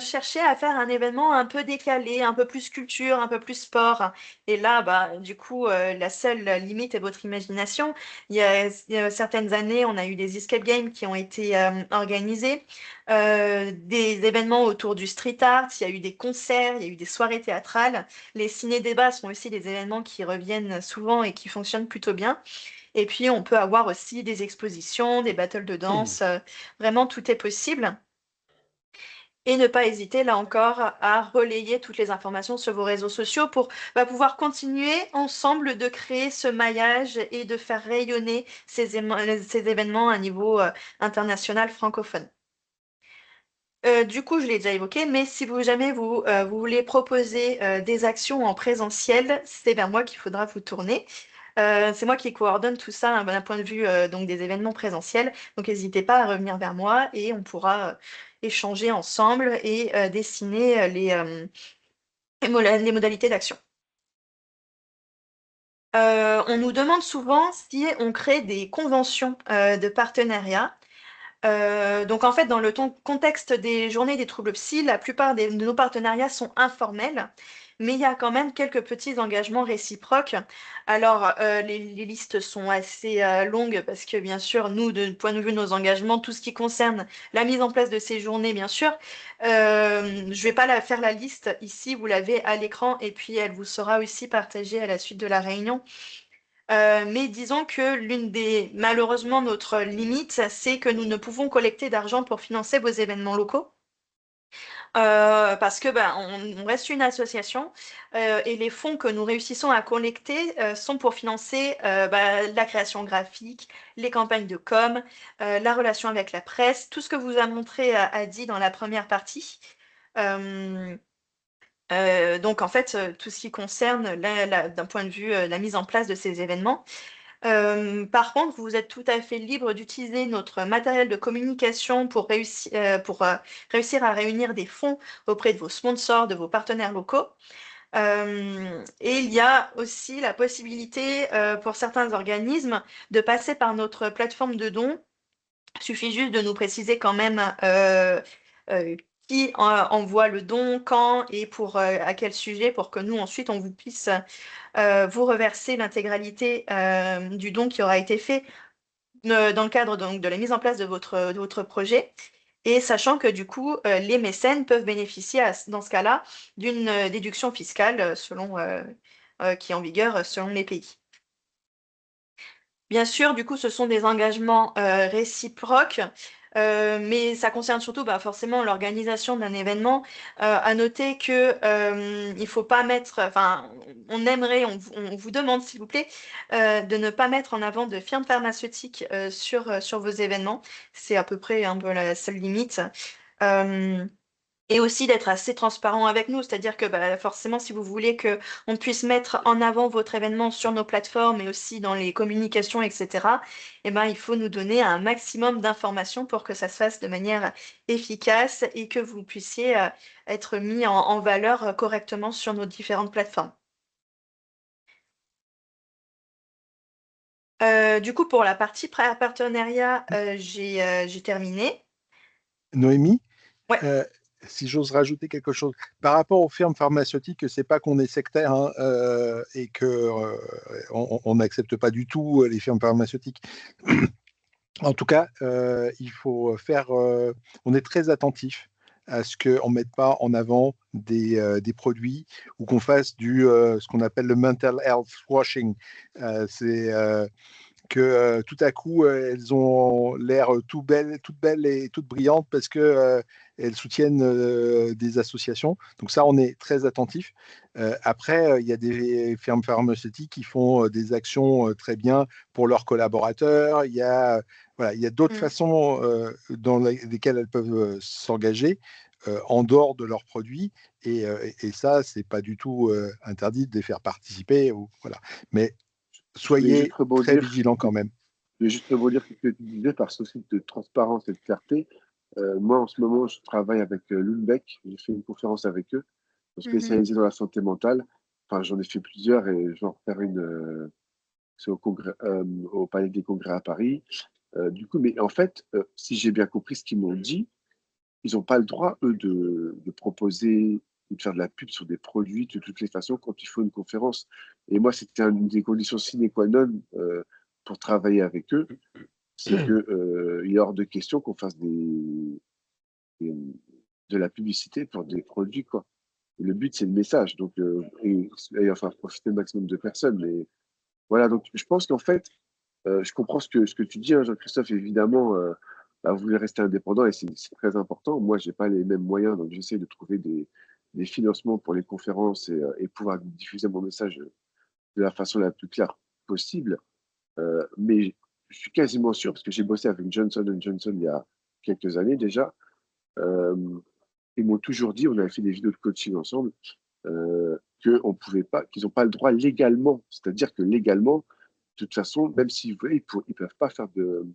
chercher à faire un événement un peu décalé, un peu plus culture, un peu plus sport. Et là, du coup, la seule limite est votre imagination. Il y a certaines années, on a eu des escape games qui ont été organisés, des événements autour du street art, il y a eu des concerts, il y a eu des soirées théâtrales. Les ciné-débats sont aussi des événements qui reviennent souvent et qui fonctionnent plutôt bien. Et puis, on peut avoir aussi des expositions, des battles de danse. Vraiment, tout est possible. Et ne pas hésiter, là encore, à relayer toutes les informations sur vos réseaux sociaux pour pouvoir continuer ensemble de créer ce maillage et de faire rayonner ces événements à niveau international francophone. Du coup, je l'ai déjà évoqué, mais si jamais vous voulez proposer des actions en présentiel, c'est vers moi qu'il faudra vous tourner. C'est moi qui coordonne tout ça d'un point de vue donc des événements présentiels. Donc, n'hésitez pas à revenir vers moi et on pourra échanger ensemble et dessiner les modalités d'action. On nous demande souvent si on crée des conventions de partenariat. Donc en fait, dans le contexte des journées des troubles psy, la plupart de nos partenariats sont informels, mais il y a quand même quelques petits engagements réciproques. Alors, les listes sont assez longues parce que bien sûr, nous, de point de vue de nos engagements, tout ce qui concerne la mise en place de ces journées, bien sûr, je vais pas faire la liste ici, vous l'avez à l'écran et puis elle vous sera aussi partagée à la suite de la réunion. Mais disons que malheureusement, notre limite, c'est que nous ne pouvons collecter d'argent pour financer vos événements locaux. Parce que on reste une association et les fonds que nous réussissons à collecter sont pour financer la création graphique, les campagnes de com, la relation avec la presse, tout ce que vous a montré Adi dans la première partie. Donc en fait, tout ce qui concerne d'un point de vue la mise en place de ces événements. Par contre, vous êtes tout à fait libre d'utiliser notre matériel de communication pour réussir à réunir des fonds auprès de vos sponsors, de vos partenaires locaux. Et il y a aussi la possibilité pour certains organismes de passer par notre plateforme de dons. Il suffit juste de nous préciser quand même qui envoie le don, quand et à quel sujet pour que nous ensuite on vous puisse vous reverser l'intégralité du don qui aura été fait dans le cadre donc, de la mise en place de votre projet. Et sachant que du coup, les mécènes peuvent bénéficier dans ce cas-là d'une déduction fiscale qui est en vigueur selon les pays. Bien sûr, du coup, ce sont des engagements réciproques, mais ça concerne surtout forcément l'organisation d'un événement. À noter que il faut pas mettre, enfin, on vous demande, s'il vous plaît, de ne pas mettre en avant de firmes pharmaceutiques sur vos événements. C'est à peu près un peu la seule limite. Et aussi d'être assez transparent avec nous, c'est-à-dire que forcément, si vous voulez qu'on puisse mettre en avant votre événement sur nos plateformes et aussi dans les communications, etc., il faut nous donner un maximum d'informations pour que ça se fasse de manière efficace et que vous puissiez être mis en valeur correctement sur nos différentes plateformes. Du coup, pour la partie partenariat, j'ai terminé. Noémie, Ouais. si j'ose rajouter quelque chose, par rapport aux firmes pharmaceutiques, c'est pas qu'on est sectaire et que on n'accepte pas du tout les firmes pharmaceutiques. En tout cas, il faut faire. On est très attentif à ce qu'on ne mette pas en avant des produits ou qu'on fasse ce qu'on appelle le mental health washing. C'est que tout à coup, elles ont l'air toutes belles et toutes brillantes parce que elles soutiennent des associations. Donc ça, on est très attentif. Après, il y a des firmes pharmaceutiques qui font des actions très bien pour leurs collaborateurs. Il y a d'autres façons dans lesquelles elles peuvent s'engager en dehors de leurs produits. Et ça, c'est pas du tout interdit de les faire participer. Voilà. Mais soyez très vigilants quand même. Je vais juste rebondir sur ce que tu disais par souci de transparence et de clarté. Moi, en ce moment, je travaille avec Lundbeck. J'ai fait une conférence avec eux, spécialisée dans la santé mentale. Enfin, j'en ai fait plusieurs et je vais en refaire une c'est au Palais des Congrès à Paris. Du coup, mais en fait, si j'ai bien compris ce qu'ils m'ont dit, ils n'ont pas le droit, eux, de proposer ou de faire de la pub sur des produits de toutes les façons quand il faut une conférence. Et moi, c'était une des conditions sine qua non pour travailler avec eux, c'est qu'il est hors de question qu'on fasse de la publicité pour des produits, quoi. Et le but, c'est le message. Donc, et enfin, profiter le maximum de personnes. Mais voilà, donc je pense qu'en fait, je comprends ce que tu dis, hein, Jean-Christophe, évidemment. vous voulez rester indépendant et c'est très important. Moi, j'ai pas les mêmes moyens, donc j'essaie de trouver des financements pour les conférences et pouvoir diffuser mon message de la façon la plus claire possible. Mais je suis quasiment sûr, parce que j'ai bossé avec Johnson Johnson il y a quelques années déjà, ils m'ont toujours dit, on avait fait des vidéos de coaching ensemble, qu'on pouvait pas, qu'ils n'ont pas le droit légalement. C'est-à-dire que légalement, de toute façon, même s'ils voulaient, ils peuvent pas faire de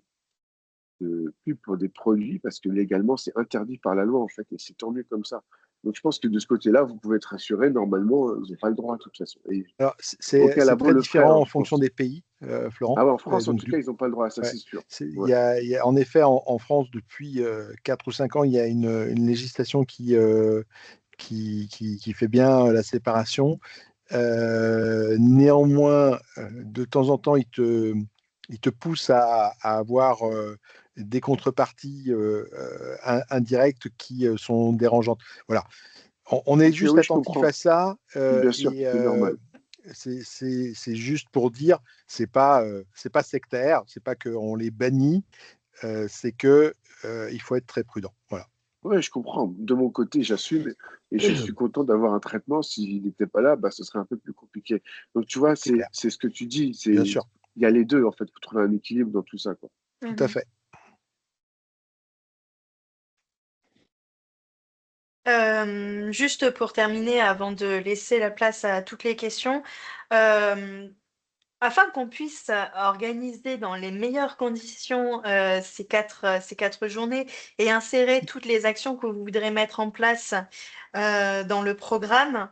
pub pour des produits parce que légalement, c'est interdit par la loi, en fait, et c'est tant mieux comme ça. Donc, je pense que de ce côté-là, vous pouvez être rassuré. Normalement, ils n'ont pas le droit, de toute façon. Et Alors, aucun c'est labo très le ferait, différent hein, en je fonction pense. des pays, Florent. Ah ouais, en France, en Donc, tout cas, ils n'ont pas le droit, ça, ouais, c'est sûr. il Ouais. y a, en effet, en France, depuis 4 ou 5 ans, il y a une législation qui fait bien la séparation. Néanmoins, de temps en temps, il te pousse à avoir des contreparties indirectes qui sont dérangeantes. Voilà. On est Mais juste oui, je attentif à comprends. ça Bien sûr, et c'est normal. c'est juste pour dire, c'est pas sectaire, c'est pas qu'on les bannit, c'est que il faut être très prudent. Voilà. Ouais, je comprends. De mon côté, j'assume et je suis content d'avoir un traitement. S'il n'était pas là, ce serait un peu plus compliqué. Donc, tu vois, C'est clair, c'est ce que tu dis. bien sûr, Il y a les deux, en fait. Il faut trouver un équilibre dans tout ça, quoi. tout à Mhm. fait. Juste pour terminer, avant de laisser la place à toutes les questions, euh, afin qu'on puisse organiser dans les meilleures conditions ces quatre journées et insérer toutes les actions que vous voudrez mettre en place dans le programme,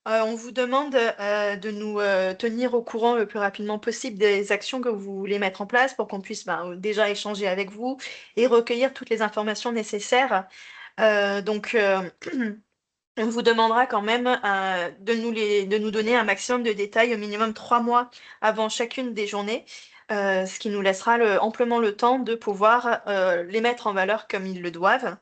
on vous demande de nous tenir au courant le plus rapidement possible des actions que vous voulez mettre en place pour qu'on puisse déjà échanger avec vous et recueillir toutes les informations nécessaires. Donc, on vous demandera quand même de nous donner un maximum de détails, au minimum 3 mois avant chacune des journées, ce qui nous laissera amplement le temps de pouvoir les mettre en valeur comme ils le doivent.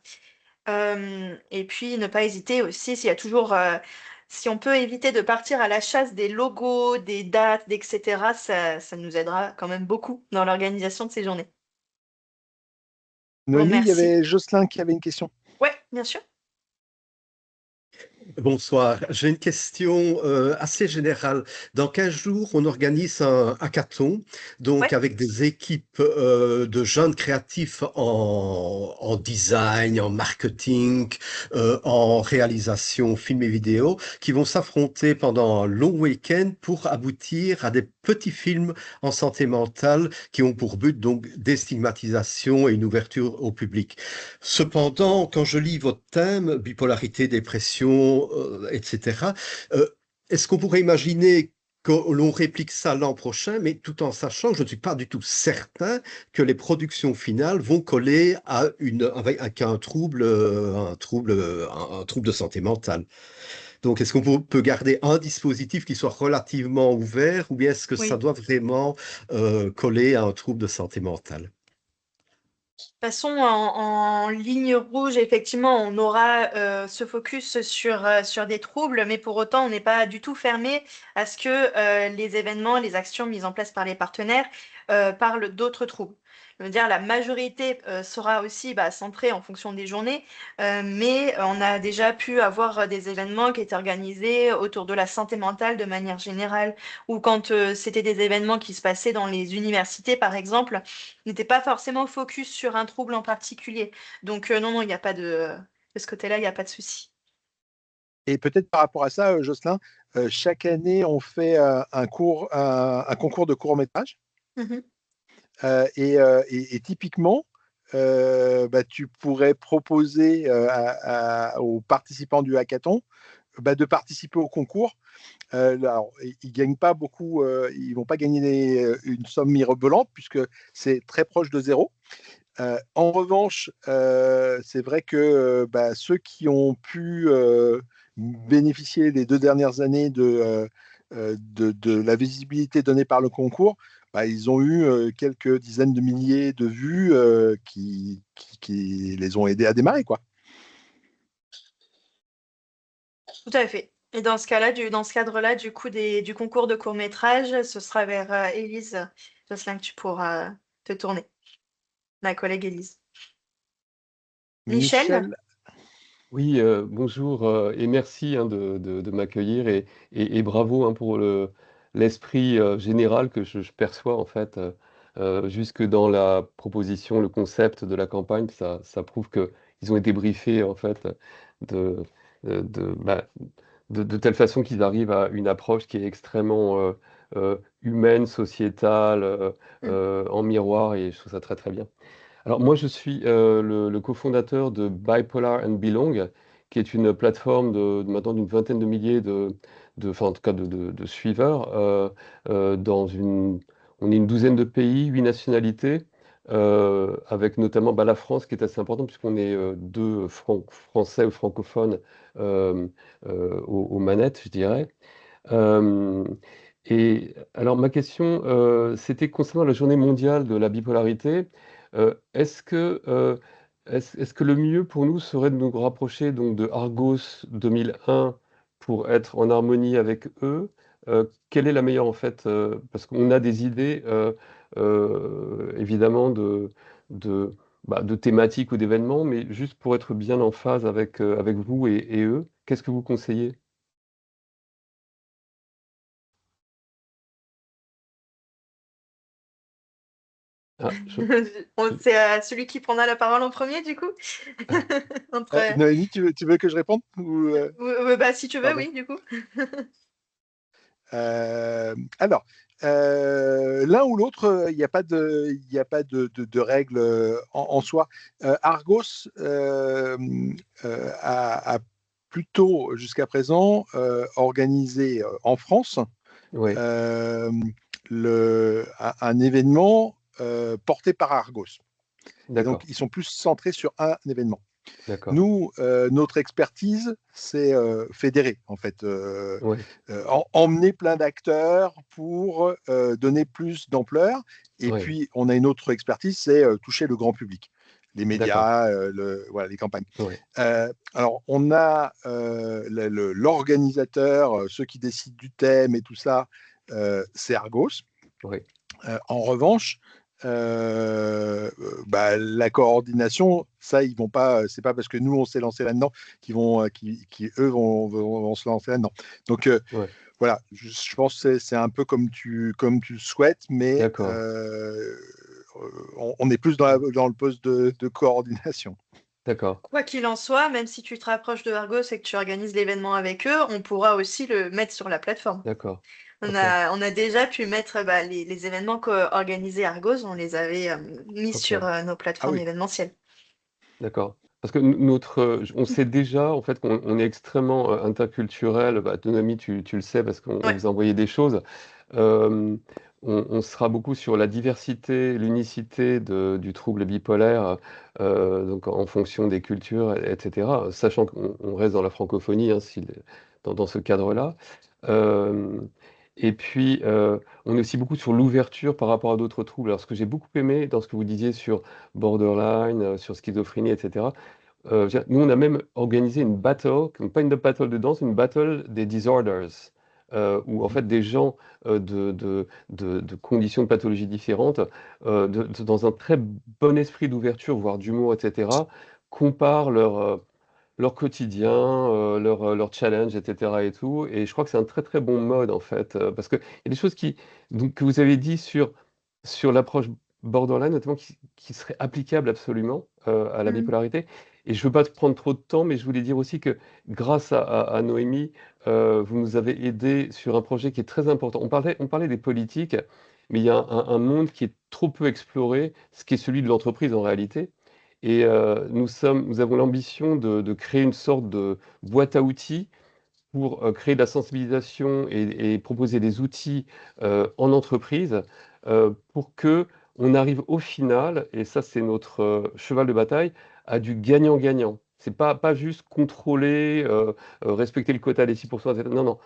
Et puis, ne pas hésiter aussi, si on peut éviter de partir à la chasse des logos, des dates, etc., ça nous aidera quand même beaucoup dans l'organisation de ces journées. Je vous Noémie, il y remercie. avait Jocelyn qui avait une question. Ouais, bien sûr. Bonsoir. J'ai une question assez générale. Dans 15 jours, on organise un hackathon, donc Ouais. avec des équipes de jeunes créatifs en design, en marketing, en réalisation film et vidéo, qui vont s'affronter pendant un long week-end pour aboutir à des petits films en santé mentale qui ont pour but donc déstigmatisation et une ouverture au public. Cependant, quand je lis votre thème, bipolarité, dépression, etc., est-ce qu'on pourrait imaginer que l'on réplique ça l'an prochain, mais tout en sachant que je ne suis pas du tout certain que les productions finales vont coller avec un trouble, un trouble de santé mentale. Donc, est-ce qu'on peut garder un dispositif qui soit relativement ouvert, ou bien est-ce que ça Oui. doit vraiment coller à un trouble de santé mentale? De toute façon, en ligne rouge, effectivement, on aura ce focus sur des troubles, mais pour autant, on n'est pas du tout fermé à ce que les événements, les actions mises en place par les partenaires parlent d'autres troubles. Je veux dire, la majorité sera aussi centrée en fonction des journées, mais on a déjà pu avoir des événements qui étaient organisés autour de la santé mentale de manière générale, ou quand c'était des événements qui se passaient dans les universités, par exemple, n'était pas forcément focus sur un trouble en particulier. Donc non, il n'y a pas de ce côté-là, il n'y a pas de souci. Et peut-être par rapport à ça, Jocelyn, chaque année, on fait un concours de court-métrage. Mhm. Et typiquement, tu pourrais proposer aux participants du hackathon de participer au concours. Alors, ils gagnent pas beaucoup, ils vont pas gagner une somme mirobolante puisque c'est très proche de zéro. En revanche, c'est vrai que ceux qui ont pu bénéficier les 2 dernières années de la visibilité donnée par le concours, ils ont eu quelques dizaines de milliers de vues qui les ont aidés à démarrer, quoi. Tout à fait. Et dans ce cas-là, dans ce cadre-là, du coup, du concours de court-métrage, ce sera vers Élise Jocelyn que tu pourras te tourner, ma collègue Élise. Michel? Oui, bonjour et merci de m'accueillir et bravo pour l'esprit général que je perçois en fait jusque dans la proposition, le concept de la campagne, ça prouve qu'ils ont été briefés en fait de, de, de, bah, de telle façon qu'ils arrivent à une approche qui est extrêmement humaine, sociétale, en miroir et je trouve ça très très bien. Alors moi, je suis le cofondateur de Bipolar and Belong, qui est une plateforme maintenant d'une vingtaine de milliers enfin en tout cas de suiveurs. On est une douzaine de pays, 8 nationalités, avec notamment la France qui est assez importante puisqu'on est deux Français ou francophones euh, aux manettes, je dirais. Euh, et alors ma question, c'était concernant la journée mondiale de la bipolarité. Est-ce est-ce que le mieux pour nous serait de nous rapprocher donc de Argos 2001 pour être en harmonie avec eux? Quelle est la meilleure en fait? Parce qu'on a des idées évidemment de, de thématiques ou d'événements, mais juste pour être bien en phase avec vous et eux, qu'est-ce que vous conseillez? Ah, C'est celui qui prendra la parole en premier, du coup? Entre... Noémie, tu veux que je réponde si tu veux, Pardon. oui, du coup. Alors, l'un ou l'autre, il n'y a pas de règle en soi. Argos a plutôt, jusqu'à présent, organisé en France Oui, un événement porté par Argos. Et donc, d'accord, ils sont plus centrés sur un événement. d'accord. Nous, notre expertise, c'est fédérer, en fait, Oui, emmener plein d'acteurs pour donner plus d'ampleur. Et oui, puis, on a une autre expertise, c'est toucher le grand public, les d'accord. médias, voilà, les campagnes. Oui, Alors, on a l'organisateur, ceux qui décident du thème et tout ça, c'est Argos. oui, En revanche, la coordination, ça, ils vont pas. C'est pas parce que nous on s'est lancé là-dedans qui eux vont se lancer là-dedans. Donc oui, voilà, je pense que c'est un peu comme tu le souhaites, mais d'accord, on est plus dans le poste de coordination. d'accord, Quoi qu'il en soit, même si tu te rapproches de Argos et que tu organises l'événement avec eux, on pourra aussi le mettre sur la plateforme. d'accord. On Ok, a, on a déjà pu mettre les événements qu'organisait Argos, on les avait mis ok, sur nos Ah plateformes oui, événementielles. d'accord. Parce que on sait déjà en fait qu'on est extrêmement interculturel. Autonomie, tu le sais parce qu'on Ouais. vous a envoyé des choses. Euh, on sera beaucoup sur la diversité, l'unicité du trouble bipolaire, donc en fonction des cultures, etc. Sachant qu'on reste dans la francophonie, hein, dans ce cadre-là. Euh, et puis, on est aussi beaucoup sur l'ouverture par rapport à d'autres troubles. Alors, ce que j'ai beaucoup aimé dans ce que vous disiez sur borderline, sur schizophrénie, etc. Nous, on a même organisé une battle, pas une battle de danse, une battle des disorders, où en mhm, fait des gens de conditions de pathologie différentes, dans un très bon esprit d'ouverture, voire d'humour, etc., comparent leur quotidien, leur challenge, etc. et tout. Et je crois que c'est un très très bon mode en fait, parce qu'il y a des choses que vous avez dit sur l'approche borderline, notamment qui serait applicable absolument à la Mhm. bipolarité. Et je ne veux pas te prendre trop de temps, mais je voulais dire aussi que grâce à Noémie, vous nous avez aidés sur un projet qui est très important. On parlait des politiques, mais il y a un monde qui est trop peu exploré, ce qui est celui de l'entreprise en réalité. Et nous avons l'ambition de créer une sorte de boîte à outils pour créer de la sensibilisation et proposer des outils en entreprise pour que on arrive au final, et ça c'est notre cheval de bataille, à du gagnant-gagnant. C'est pas juste contrôler, respecter le quota des 6%, etc. Non, non.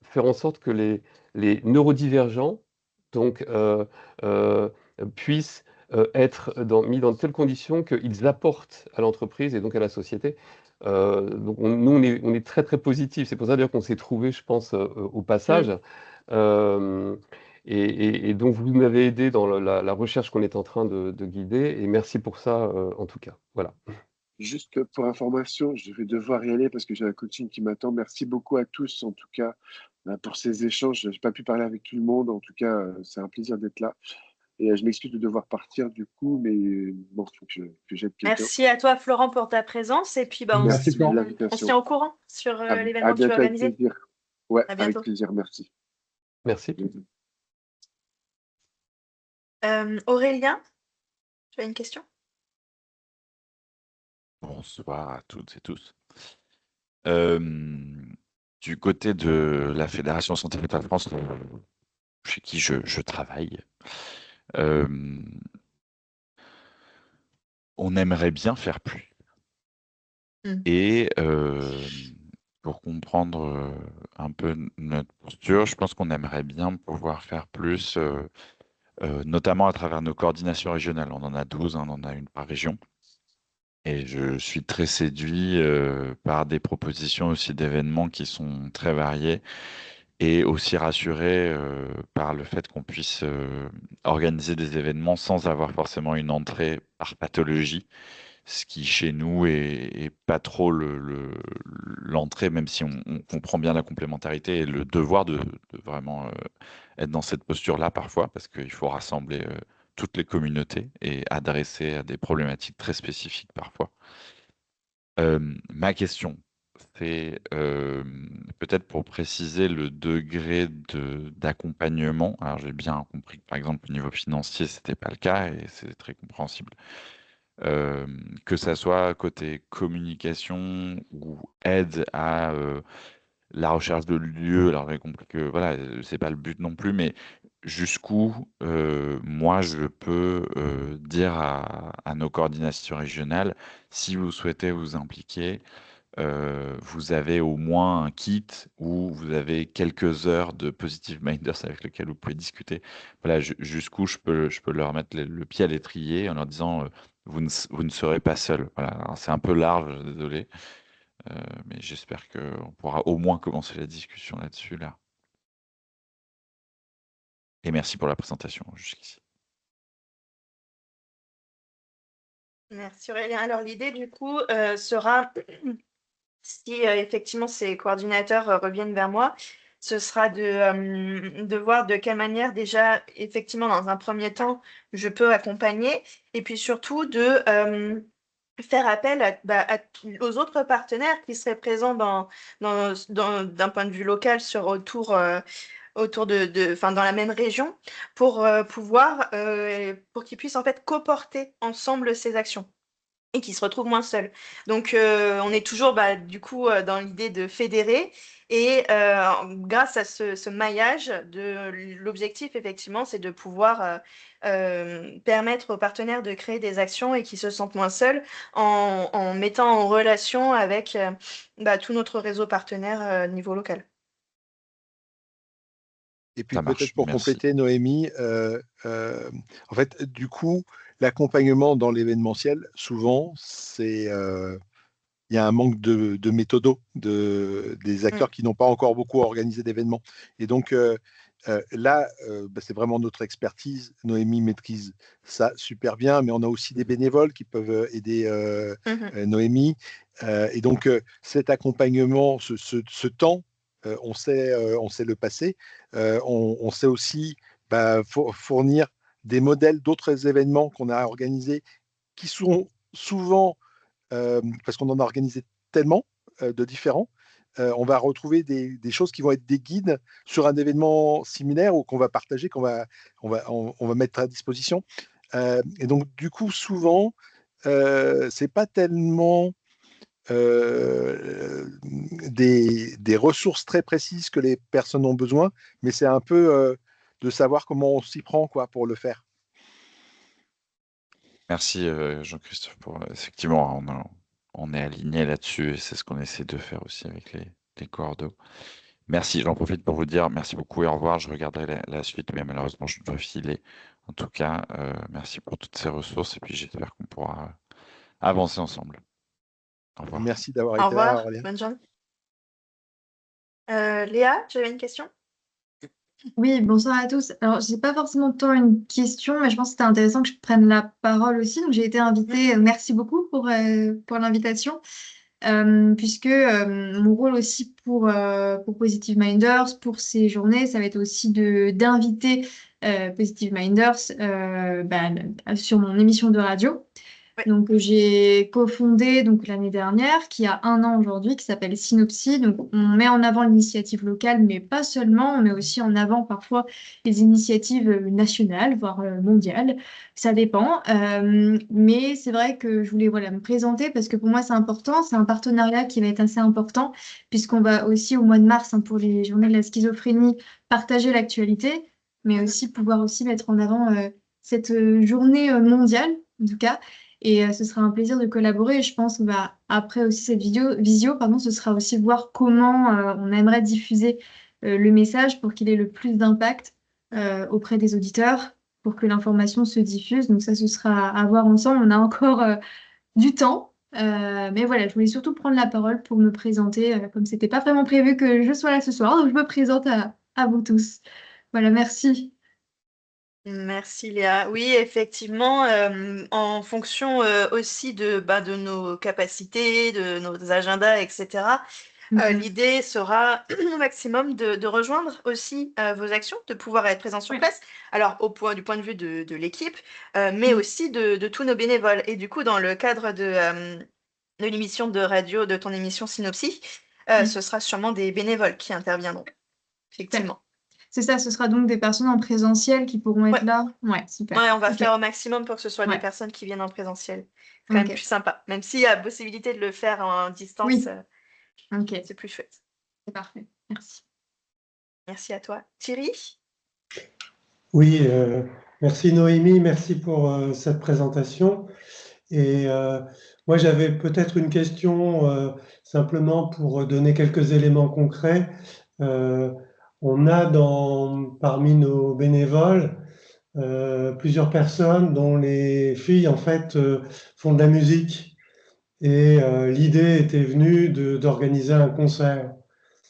Faire en sorte que les neurodivergents donc, euh, puissent être mis dans de telles conditions qu'ils apportent à l'entreprise et donc à la société. Donc nous, on est très très positif. C'est pour ça d'ailleurs qu'on s'est trouvé, je pense, au Mm. passage. Euh, et donc vous m'avez aidé dans la recherche qu'on est en train de guider. Et merci pour ça, en tout cas. Voilà. Juste pour information, je vais devoir y aller parce que j'ai un coaching qui m'attend. Merci beaucoup à tous, en tout cas, pour ces échanges. Je n'ai pas pu parler avec tout le monde. En tout cas, c'est un plaisir d'être là. Et je m'excuse de devoir partir du coup, mais bon, il faut que j'aide quelqu'un. Merci à toi, Florent, pour ta présence. Et puis, on Merci, se Florent. tient au courant sur À l'événement que tu vas bientôt avec organiser. plaisir. Ouais, À avec bientôt. plaisir, merci. Merci. Aurélien, tu as une question? Bonsoir à toutes et tous. Du côté de la Fédération Santé Mentale France, chez qui je travaille, on aimerait bien faire plus. Et pour comprendre un peu notre posture, je pense qu'on aimerait bien pouvoir faire plus, notamment à travers nos coordinations régionales. On en a 12, on en a une par région. Et je suis très séduit par des propositions aussi d'événements qui sont très variés et aussi rassuré par le fait qu'on puisse organiser des événements sans avoir forcément une entrée par pathologie, ce qui chez nous est pas trop l'entrée, même si on comprend bien la complémentarité et le devoir de vraiment être dans cette posture-là parfois, parce qu'il faut rassembler toutes les communautés et adresser à des problématiques très spécifiques parfois. Ma question, c'est peut-être pour préciser le degré d'accompagnement. Alors, j'ai bien compris que, par exemple, au niveau financier, ce n'était pas le cas et c'est très compréhensible. Que ça soit côté communication ou aide à la recherche de lieux. Alors, j'ai compris que voilà, c'est pas le but non plus, mais jusqu'où moi je peux dire à nos coordinations régionales, si vous souhaitez vous impliquer, vous avez au moins un kit où vous avez quelques heures de Positive Minders avec lequel vous pouvez discuter. Voilà, jusqu'où je peux leur mettre le pied à l'étrier en leur disant vous ne serez pas seul. Voilà, alors, c'est un peu large, désolé, mais j'espère qu'on pourra au moins commencer la discussion là-dessus là. Et merci pour la présentation jusqu'ici. Merci Aurélien. Alors l'idée du coup sera, si effectivement ces coordinateurs reviennent vers moi, ce sera de voir de quelle manière déjà, effectivement, dans un premier temps, je peux accompagner, et puis surtout de faire appel aux autres partenaires qui seraient présents d'un point de vue local autour dans la même région, pour pouvoir, pour qu'ils puissent en fait coporter ensemble ces actions et qui se retrouvent moins seuls. Donc, on est toujours du coup dans l'idée de fédérer et grâce à ce maillage, l'objectif effectivement, c'est de pouvoir permettre aux partenaires de créer des actions et qui se sentent moins seuls en mettant en relation avec tout notre réseau partenaire niveau local. Et puis Ça marche, peut-être pour merci. compléter, Noémie, en fait, du coup, l'accompagnement dans l'événementiel, souvent, c'est il y a un manque de méthodos, des acteurs qui n'ont pas encore beaucoup organisé d'événements. Et donc là, c'est vraiment notre expertise. Noémie maîtrise ça super bien, mais on a aussi des bénévoles qui peuvent aider Noémie. Et donc cet accompagnement, ce temps, on sait le passer. On sait aussi fournir des modèles d'autres événements qu'on a organisés qui sont souvent, parce qu'on en a organisé tellement de différents, on va retrouver des choses qui vont être des guides sur un événement similaire ou qu'on va partager, on va mettre à disposition. Et donc, du coup, souvent, c'est pas tellement des ressources très précises que les personnes ont besoin, mais c'est un peu de savoir comment on s'y prend quoi, pour le faire. Merci Jean-Christophe. Effectivement, on est aligné là-dessus et c'est ce qu'on essaie de faire aussi avec les coordos. Merci, j'en profite pour vous dire merci beaucoup et au revoir. Je regarderai la suite, mais malheureusement, je dois filer. En tout cas, merci pour toutes ces ressources et puis j'espère qu'on pourra avancer ensemble. Au revoir. Merci d'avoir Au été là, revoir, Aurélien. bonne journée. Léa, tu avais une question? Oui, bonsoir à tous. Alors, j'ai pas forcément tant une question, mais je pense que c'était intéressant que je prenne la parole aussi. Donc, j'ai été invitée. Merci beaucoup pour l'invitation, puisque mon rôle aussi pour Positive Minders, pour ces journées, ça va être aussi d'inviter Positive Minders sur mon émission de radio. Ouais. Donc, j'ai cofondé donc l'année dernière, qui a 1 an aujourd'hui, qui s'appelle Synopsis. Donc, on met en avant l'initiative locale, mais pas seulement. On met aussi en avant parfois les initiatives nationales, voire mondiales. Ça dépend. Mais c'est vrai que je voulais me présenter parce que pour moi, c'est important. C'est un partenariat qui va être assez important, puisqu'on va aussi, au mois de mars, pour les journées de la schizophrénie, partager l'actualité, mais aussi pouvoir aussi mettre en avant cette journée mondiale, en tout cas. Et ce sera un plaisir de collaborer. Et je pense que après aussi cette visio, pardon, ce sera aussi voir comment on aimerait diffuser le message pour qu'il ait le plus d'impact auprès des auditeurs, pour que l'information se diffuse. Donc ça, ce sera à voir ensemble. On a encore du temps. Mais voilà, je voulais surtout prendre la parole pour me présenter, comme c'était pas vraiment prévu que je sois là ce soir. Donc je me présente à vous tous. Voilà, merci. Merci Léa. Oui, effectivement, en fonction aussi de nos capacités, de nos agendas, etc., Mhm. l'idée sera au maximum de rejoindre aussi vos actions, de pouvoir être présent sur Oui. place. Alors, du point de vue de l'équipe, mais Mhm. aussi de tous nos bénévoles. Et du coup, dans le cadre de l'émission de radio, de ton émission Synopsis, Mhm. ce sera sûrement des bénévoles qui interviendront, Super. effectivement. C'est ça, ce sera donc des personnes en présentiel qui pourront être Ouais. là. Ouais, super. Ouais, on va Ok. faire au maximum pour que ce soit des Ouais. personnes qui viennent en présentiel. C'est quand même Ok. plus sympa. Même s'il y a possibilité de le faire en distance, Oui. Ok. c'est plus chouette. C'est parfait. Merci. Merci à toi. Thierry? Oui, merci Noémie, merci pour cette présentation. Et moi, j'avais peut-être une question simplement pour donner quelques éléments concrets. Euh, on a parmi nos bénévoles plusieurs personnes dont les filles, en fait, font de la musique. Et l'idée était venue d'organiser un concert.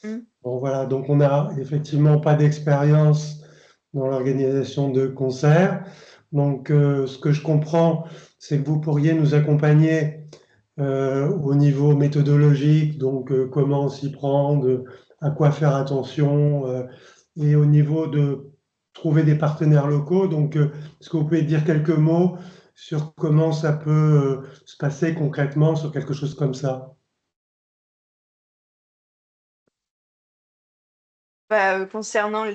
Mm. Bon, voilà, donc on n'a effectivement pas d'expérience dans l'organisation de concerts. Donc, ce que je comprends, c'est que vous pourriez nous accompagner au niveau méthodologique, donc comment s'y prendre, à quoi faire attention, et au niveau de trouver des partenaires locaux. Donc, est-ce que vous pouvez dire quelques mots sur comment ça peut se passer concrètement sur quelque chose comme ça? Concernant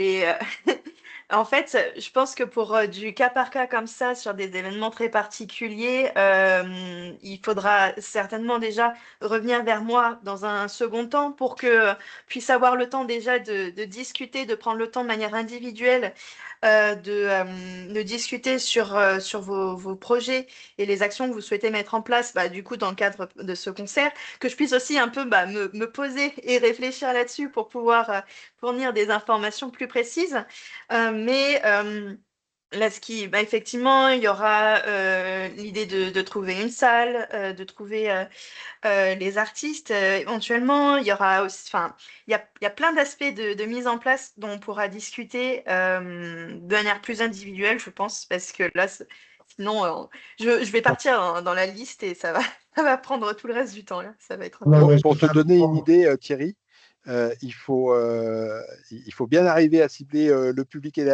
En fait, je pense que pour du cas par cas comme ça, sur des événements très particuliers, il faudra certainement déjà revenir vers moi dans un second temps pour que puisse avoir le temps déjà de discuter, de prendre le temps de manière individuelle de discuter sur vos projets et les actions que vous souhaitez mettre en place, du coup, dans le cadre de ce concert, que je puisse aussi un peu me poser et réfléchir là-dessus pour pouvoir fournir des informations plus précises. Mais là, effectivement, il y aura l'idée de trouver une salle, de trouver les artistes, éventuellement. Il y aura aussi, enfin, il y a plein d'aspects de mise en place dont on pourra discuter de manière plus individuelle, je pense, parce que là, sinon, je vais partir dans la liste et ça va, ça va prendre tout le reste du temps, là. Ça va être un peu Non, long. mais Pour te donner une idée, Thierry, il faut bien arriver à cibler le public et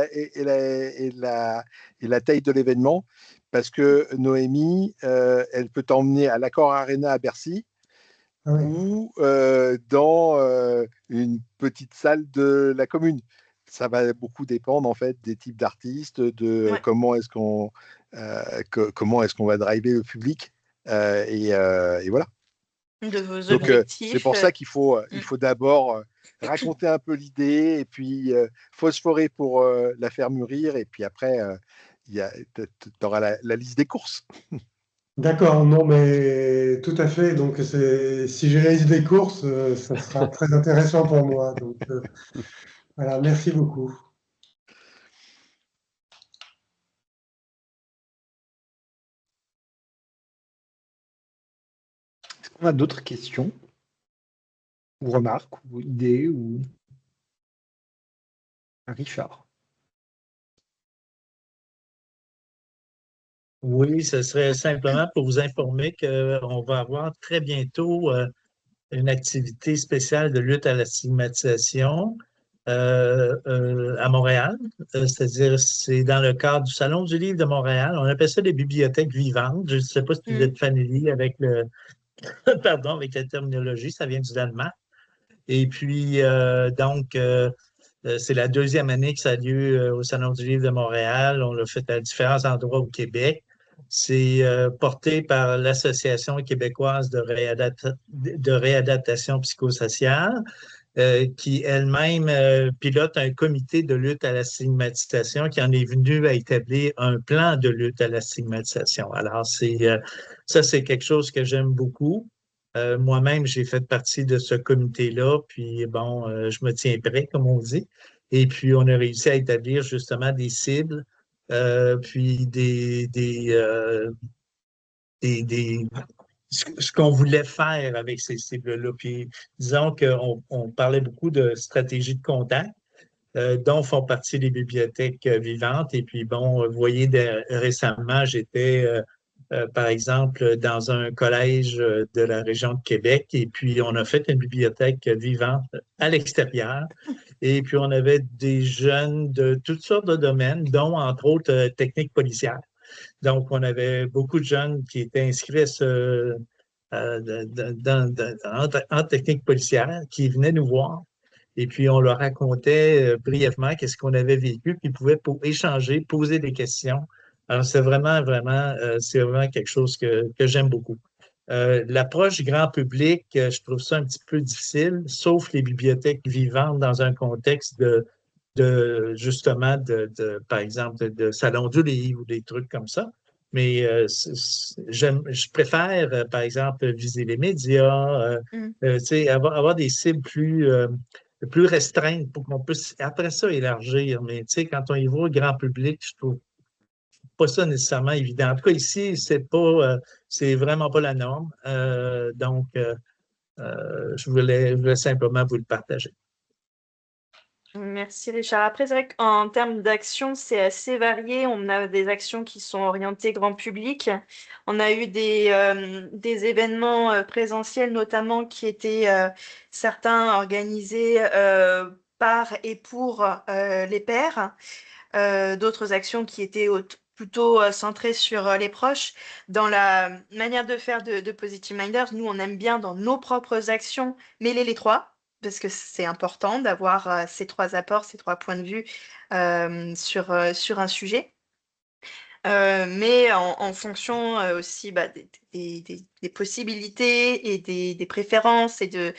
la taille de l'événement, parce que Noémie, elle peut t'emmener à l'Accor Arena à Bercy Ah oui. ou dans une petite salle de la commune. Ça va beaucoup dépendre en fait des types d'artistes, de Ouais, comment est-ce qu'on va driver le public, et voilà. de vos Donc, c'est objectifs. pour ça il Mm. faut d'abord raconter un peu l'idée et puis phosphorer pour la faire mûrir. Et puis après, tu auras la liste des courses. D'accord, non, mais tout à fait. Donc, si j'ai la liste des courses, ça sera très intéressant pour moi. Donc, voilà, merci beaucoup. Est-ce qu'on a d'autres questions ou remarques ou idées ou... Richard. Oui, ce serait simplement pour vous informer qu'on va avoir très bientôt une activité spéciale de lutte à la stigmatisation à Montréal. C'est-à-dire, c'est dans le cadre du Salon du Livre de Montréal. On appelle ça des bibliothèques vivantes. Je ne sais pas si vous êtes familier avec pardon, avec la terminologie, ça vient du Danemark. Et puis, c'est la deuxième année que ça a lieu au Salon du Livre de Montréal. On l'a fait à différents endroits au Québec. C'est porté par l'Association québécoise de réadaptation psychosociale, qui elle-même pilote un comité de lutte à la stigmatisation qui en est venu à établir un plan de lutte à la stigmatisation. Alors, ça, c'est quelque chose que j'aime beaucoup. Moi-même, j'ai fait partie de ce comité-là, puis bon, je me tiens prêt, comme on dit. Et puis, on a réussi à établir justement des cibles, puis ce qu'on voulait faire avec ces cibles-là. Puis, disons qu'on parlait beaucoup de stratégie de contact, dont font partie les bibliothèques vivantes. Et puis, bon, vous voyez, récemment, j'étais par exemple, dans un collège de la région de Québec. Et puis, on a fait une bibliothèque vivante à l'extérieur. Et puis, on avait des jeunes de toutes sortes de domaines, dont, entre autres, techniques policières. Donc, on avait beaucoup de jeunes qui étaient inscrits en technique policière, qui venaient nous voir. Et puis, on leur racontait brièvement qu'est-ce qu'on avait vécu, puis ils pouvaient échanger, poser des questions. Alors, c'est vraiment quelque chose que j'aime beaucoup. L'approche grand public, je trouve ça un petit peu difficile, sauf les bibliothèques vivantes dans un contexte justement, par exemple, de salon du livre ou des trucs comme ça. Mais je préfère, par exemple, viser les médias, avoir des cibles plus restreintes pour qu'on puisse, après ça, élargir. Mais tu sais, quand on y va au grand public, je trouve pas ça nécessairement évident. En tout cas, ici, c'est vraiment pas la norme. Donc, je voulais simplement vous le partager. Merci Richard. Après, c'est vrai qu'en termes d'actions, c'est assez varié. On a des actions qui sont orientées grand public. On a eu des événements présentiels notamment qui étaient certains organisés par et pour les pairs. D'autres actions qui étaient plutôt centrées sur les proches. Dans la manière de faire de Positive Minders, nous, on aime bien dans nos propres actions mêler les trois, parce que c'est important d'avoir ces trois apports, ces trois points de vue sur un sujet. Mais en fonction aussi des possibilités et des préférences et de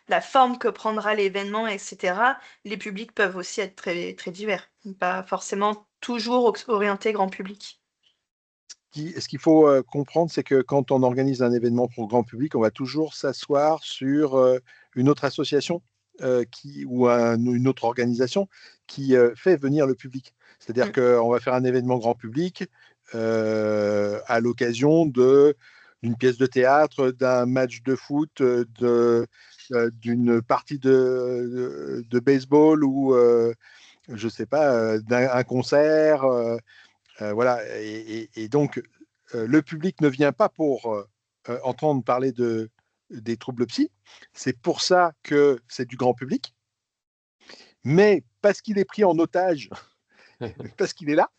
la forme que prendra l'événement, etc., les publics peuvent aussi être très, très divers, pas forcément toujours orientés grand public. Ce qu'il faut comprendre, c'est que quand on organise un événement pour le grand public, on va toujours s'asseoir sur une autre association ou une autre organisation qui fait venir le public. C'est-à-dire qu'on va faire un événement grand public à l'occasion d'une pièce de théâtre, d'un match de foot, d'une partie de baseball ou, je ne sais pas, d'un concert. Voilà. Et donc, le public ne vient pas pour entendre parler des troubles psy. C'est pour ça que c'est du grand public. Mais parce qu'il est pris en otage, parce qu'il est là,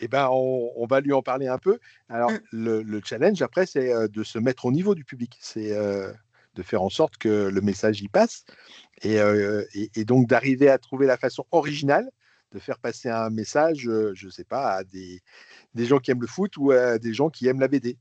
eh ben on va lui en parler un peu. Alors, le challenge, après, c'est de se mettre au niveau du public. C'est de faire en sorte que le message y passe. Et donc, d'arriver à trouver la façon originale de faire passer un message, je ne sais pas, à des gens qui aiment le foot ou à des gens qui aiment la BD.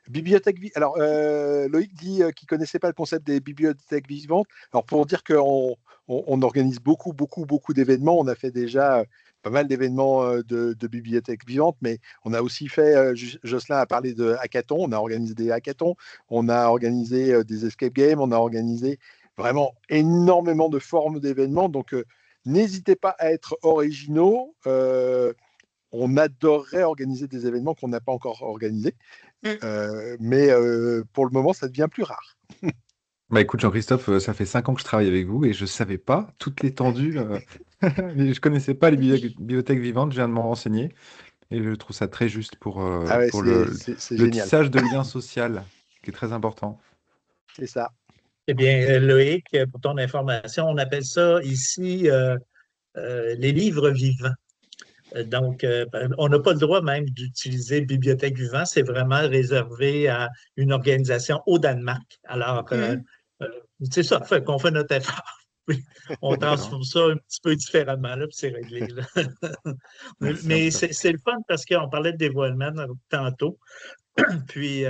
Bibliothèque alors, Loïc dit qu'il ne connaissait pas le concept des bibliothèques vivantes. Alors, pour dire qu'on organise beaucoup d'événements, on a fait déjà pas mal d'événements de bibliothèques vivantes, mais on a aussi fait, Jocelyn a parlé de hackathons, on a organisé des hackathons, on a organisé des escape games, on a organisé vraiment énormément de formes d'événements. Donc, n'hésitez pas à être originaux. On adorerait organiser des événements qu'on n'a pas encore organisés. Mais pour le moment, ça devient plus rare. Bah écoute, Jean-Christophe, ça fait 5 ans que je travaille avec vous et je ne savais pas toute l'étendue. Je ne connaissais pas les bibliothèques vivantes, je viens de m'en renseigner et je trouve ça très juste pour c'est le génial. tissage de lien social qui est très important. C'est ça. Eh bien, Loïc, pour ton information, on appelle ça ici les livres vivants. Donc, on n'a pas le droit même d'utiliser bibliothèque vivante, c'est vraiment réservé à une organisation au Danemark. Alors, c'est ça, qu'on fait notre effort. On transforme ça un petit peu différemment, là, puis c'est réglé. Là. Mais c'est le fun parce qu'on parlait de dévoilement tantôt. Puis,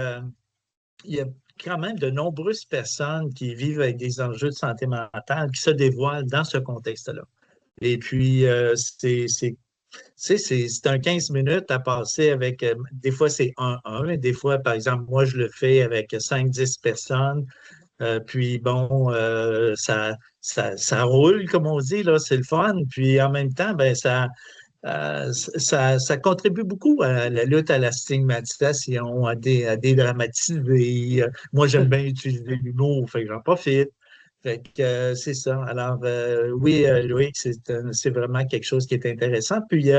il y a quand même de nombreuses personnes qui vivent avec des enjeux de santé mentale qui se dévoilent dans ce contexte-là. Et puis, c'est un 15 minutes à passer avec, des fois c'est 1-1, des fois, par exemple, moi je le fais avec 5-10 personnes, puis bon, ça roule, comme on dit, là, c'est le fun, puis en même temps, ben, ça contribue beaucoup à la lutte à la stigmatisation, à dédramatiser. Moi, j'aime bien utiliser l'humour, fait que j'en profite. Fait que c'est ça. Alors, oui, Loïc, c'est vraiment quelque chose qui est intéressant. Puis,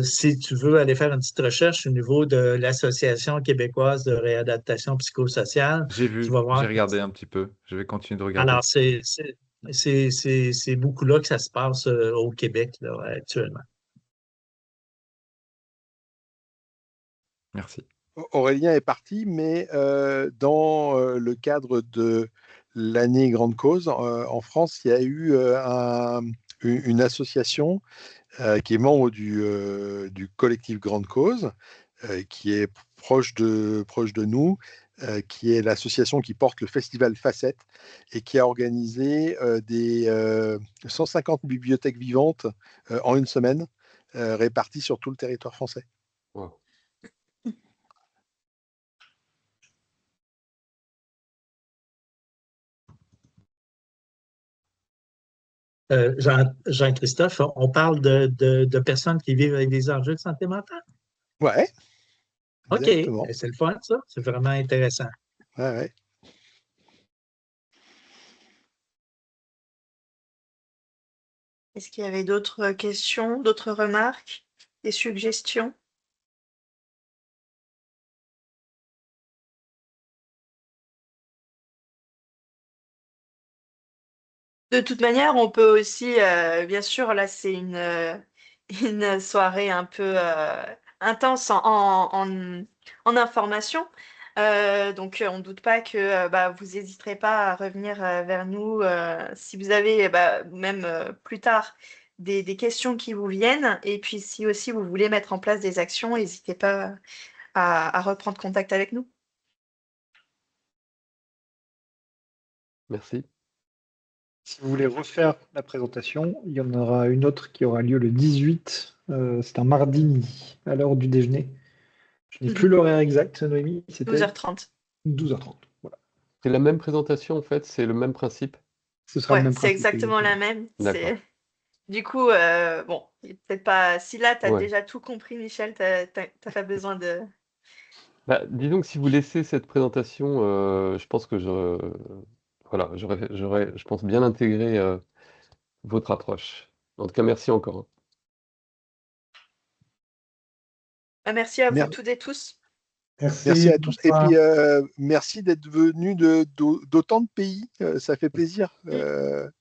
si tu veux aller faire une petite recherche au niveau de l'Association québécoise de réadaptation psychosociale, J'ai tu vu, vas voir. j'ai regardé un petit peu. Je vais continuer de regarder. Alors, c'est beaucoup là que ça se passe au Québec là, actuellement. Merci. Aurélien est parti, mais dans le cadre de l'année Grande Cause, en France, il y a eu une association qui est membre du collectif Grande Cause, qui est proche de nous, qui est l'association qui porte le festival Facette et qui a organisé des 150 bibliothèques vivantes en une semaine, réparties sur tout le territoire français. Wow. Jean-Christophe, on parle de personnes qui vivent avec des enjeux de santé mentale? Ouais. OK. Exactement. C'est le fun, ça. C'est vraiment intéressant. Ouais. Est-ce qu'il y avait d'autres questions, d'autres remarques, des suggestions? De toute manière, on peut aussi, bien sûr, là, c'est une soirée un peu intense en information. Donc, on ne doute pas que vous n'hésiterez pas à revenir vers nous si vous avez même plus tard des questions qui vous viennent. Et puis, si aussi vous voulez mettre en place des actions, n'hésitez pas à reprendre contact avec nous. Merci. Si vous voulez refaire la présentation, il y en aura une autre qui aura lieu le 18. C'est un mardi midi, à l'heure du déjeuner. Je n'ai plus l'horaire exact, Noémie. C'était 12h30. 12h30. Voilà. C'est la même présentation, en fait, c'est le même principe. Ce sera le même C'est principe. exactement la même. D'accord. Du coup, bon, peut-être pas. Si là, tu as Ouais. déjà tout compris, Michel, t'as pas besoin de. Disons que si vous laissez cette présentation, je pense que voilà, j'aurais, je pense, bien intégré votre approche. En tout cas, merci encore. Merci à vous Merci. toutes et tous. Merci à tous. Et puis, merci d'être venus d'autant de pays. Ça fait plaisir de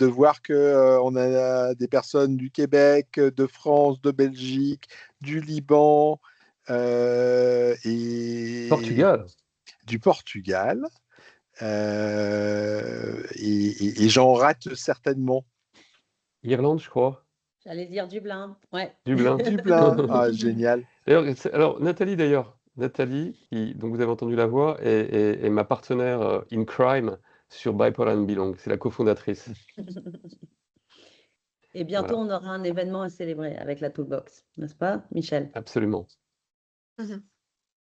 voir qu'on a des personnes du Québec, de France, de Belgique, du Liban et Portugal. du Portugal. Et j'en rate certainement. Irlande, je crois. J'allais dire Dublin. Ouais. Dublin. Dublin. Ah, génial. Alors, Nathalie, donc vous avez entendu la voix, est ma partenaire in crime sur Bipolar and Belong. C'est la cofondatrice. Et bientôt, Voilà. on aura un événement à célébrer avec la Toolbox, n'est-ce pas, Michel? Absolument.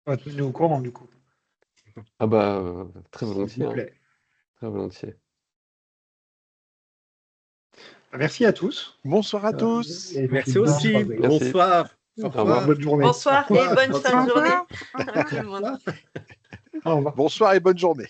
Tenez-nous au courant, du coup. Ah très S'il volontiers. vous plaît. Très volontiers. Merci à tous. Bonsoir à tous. Et Merci puis, bonne aussi. soirée. Merci. Bonsoir. Au Au revoir. revoir. Bonne journée. Bonsoir et bonne Bonsoir. fin de journée. Au revoir. Tout le monde. Au revoir. Bonsoir et bonne journée.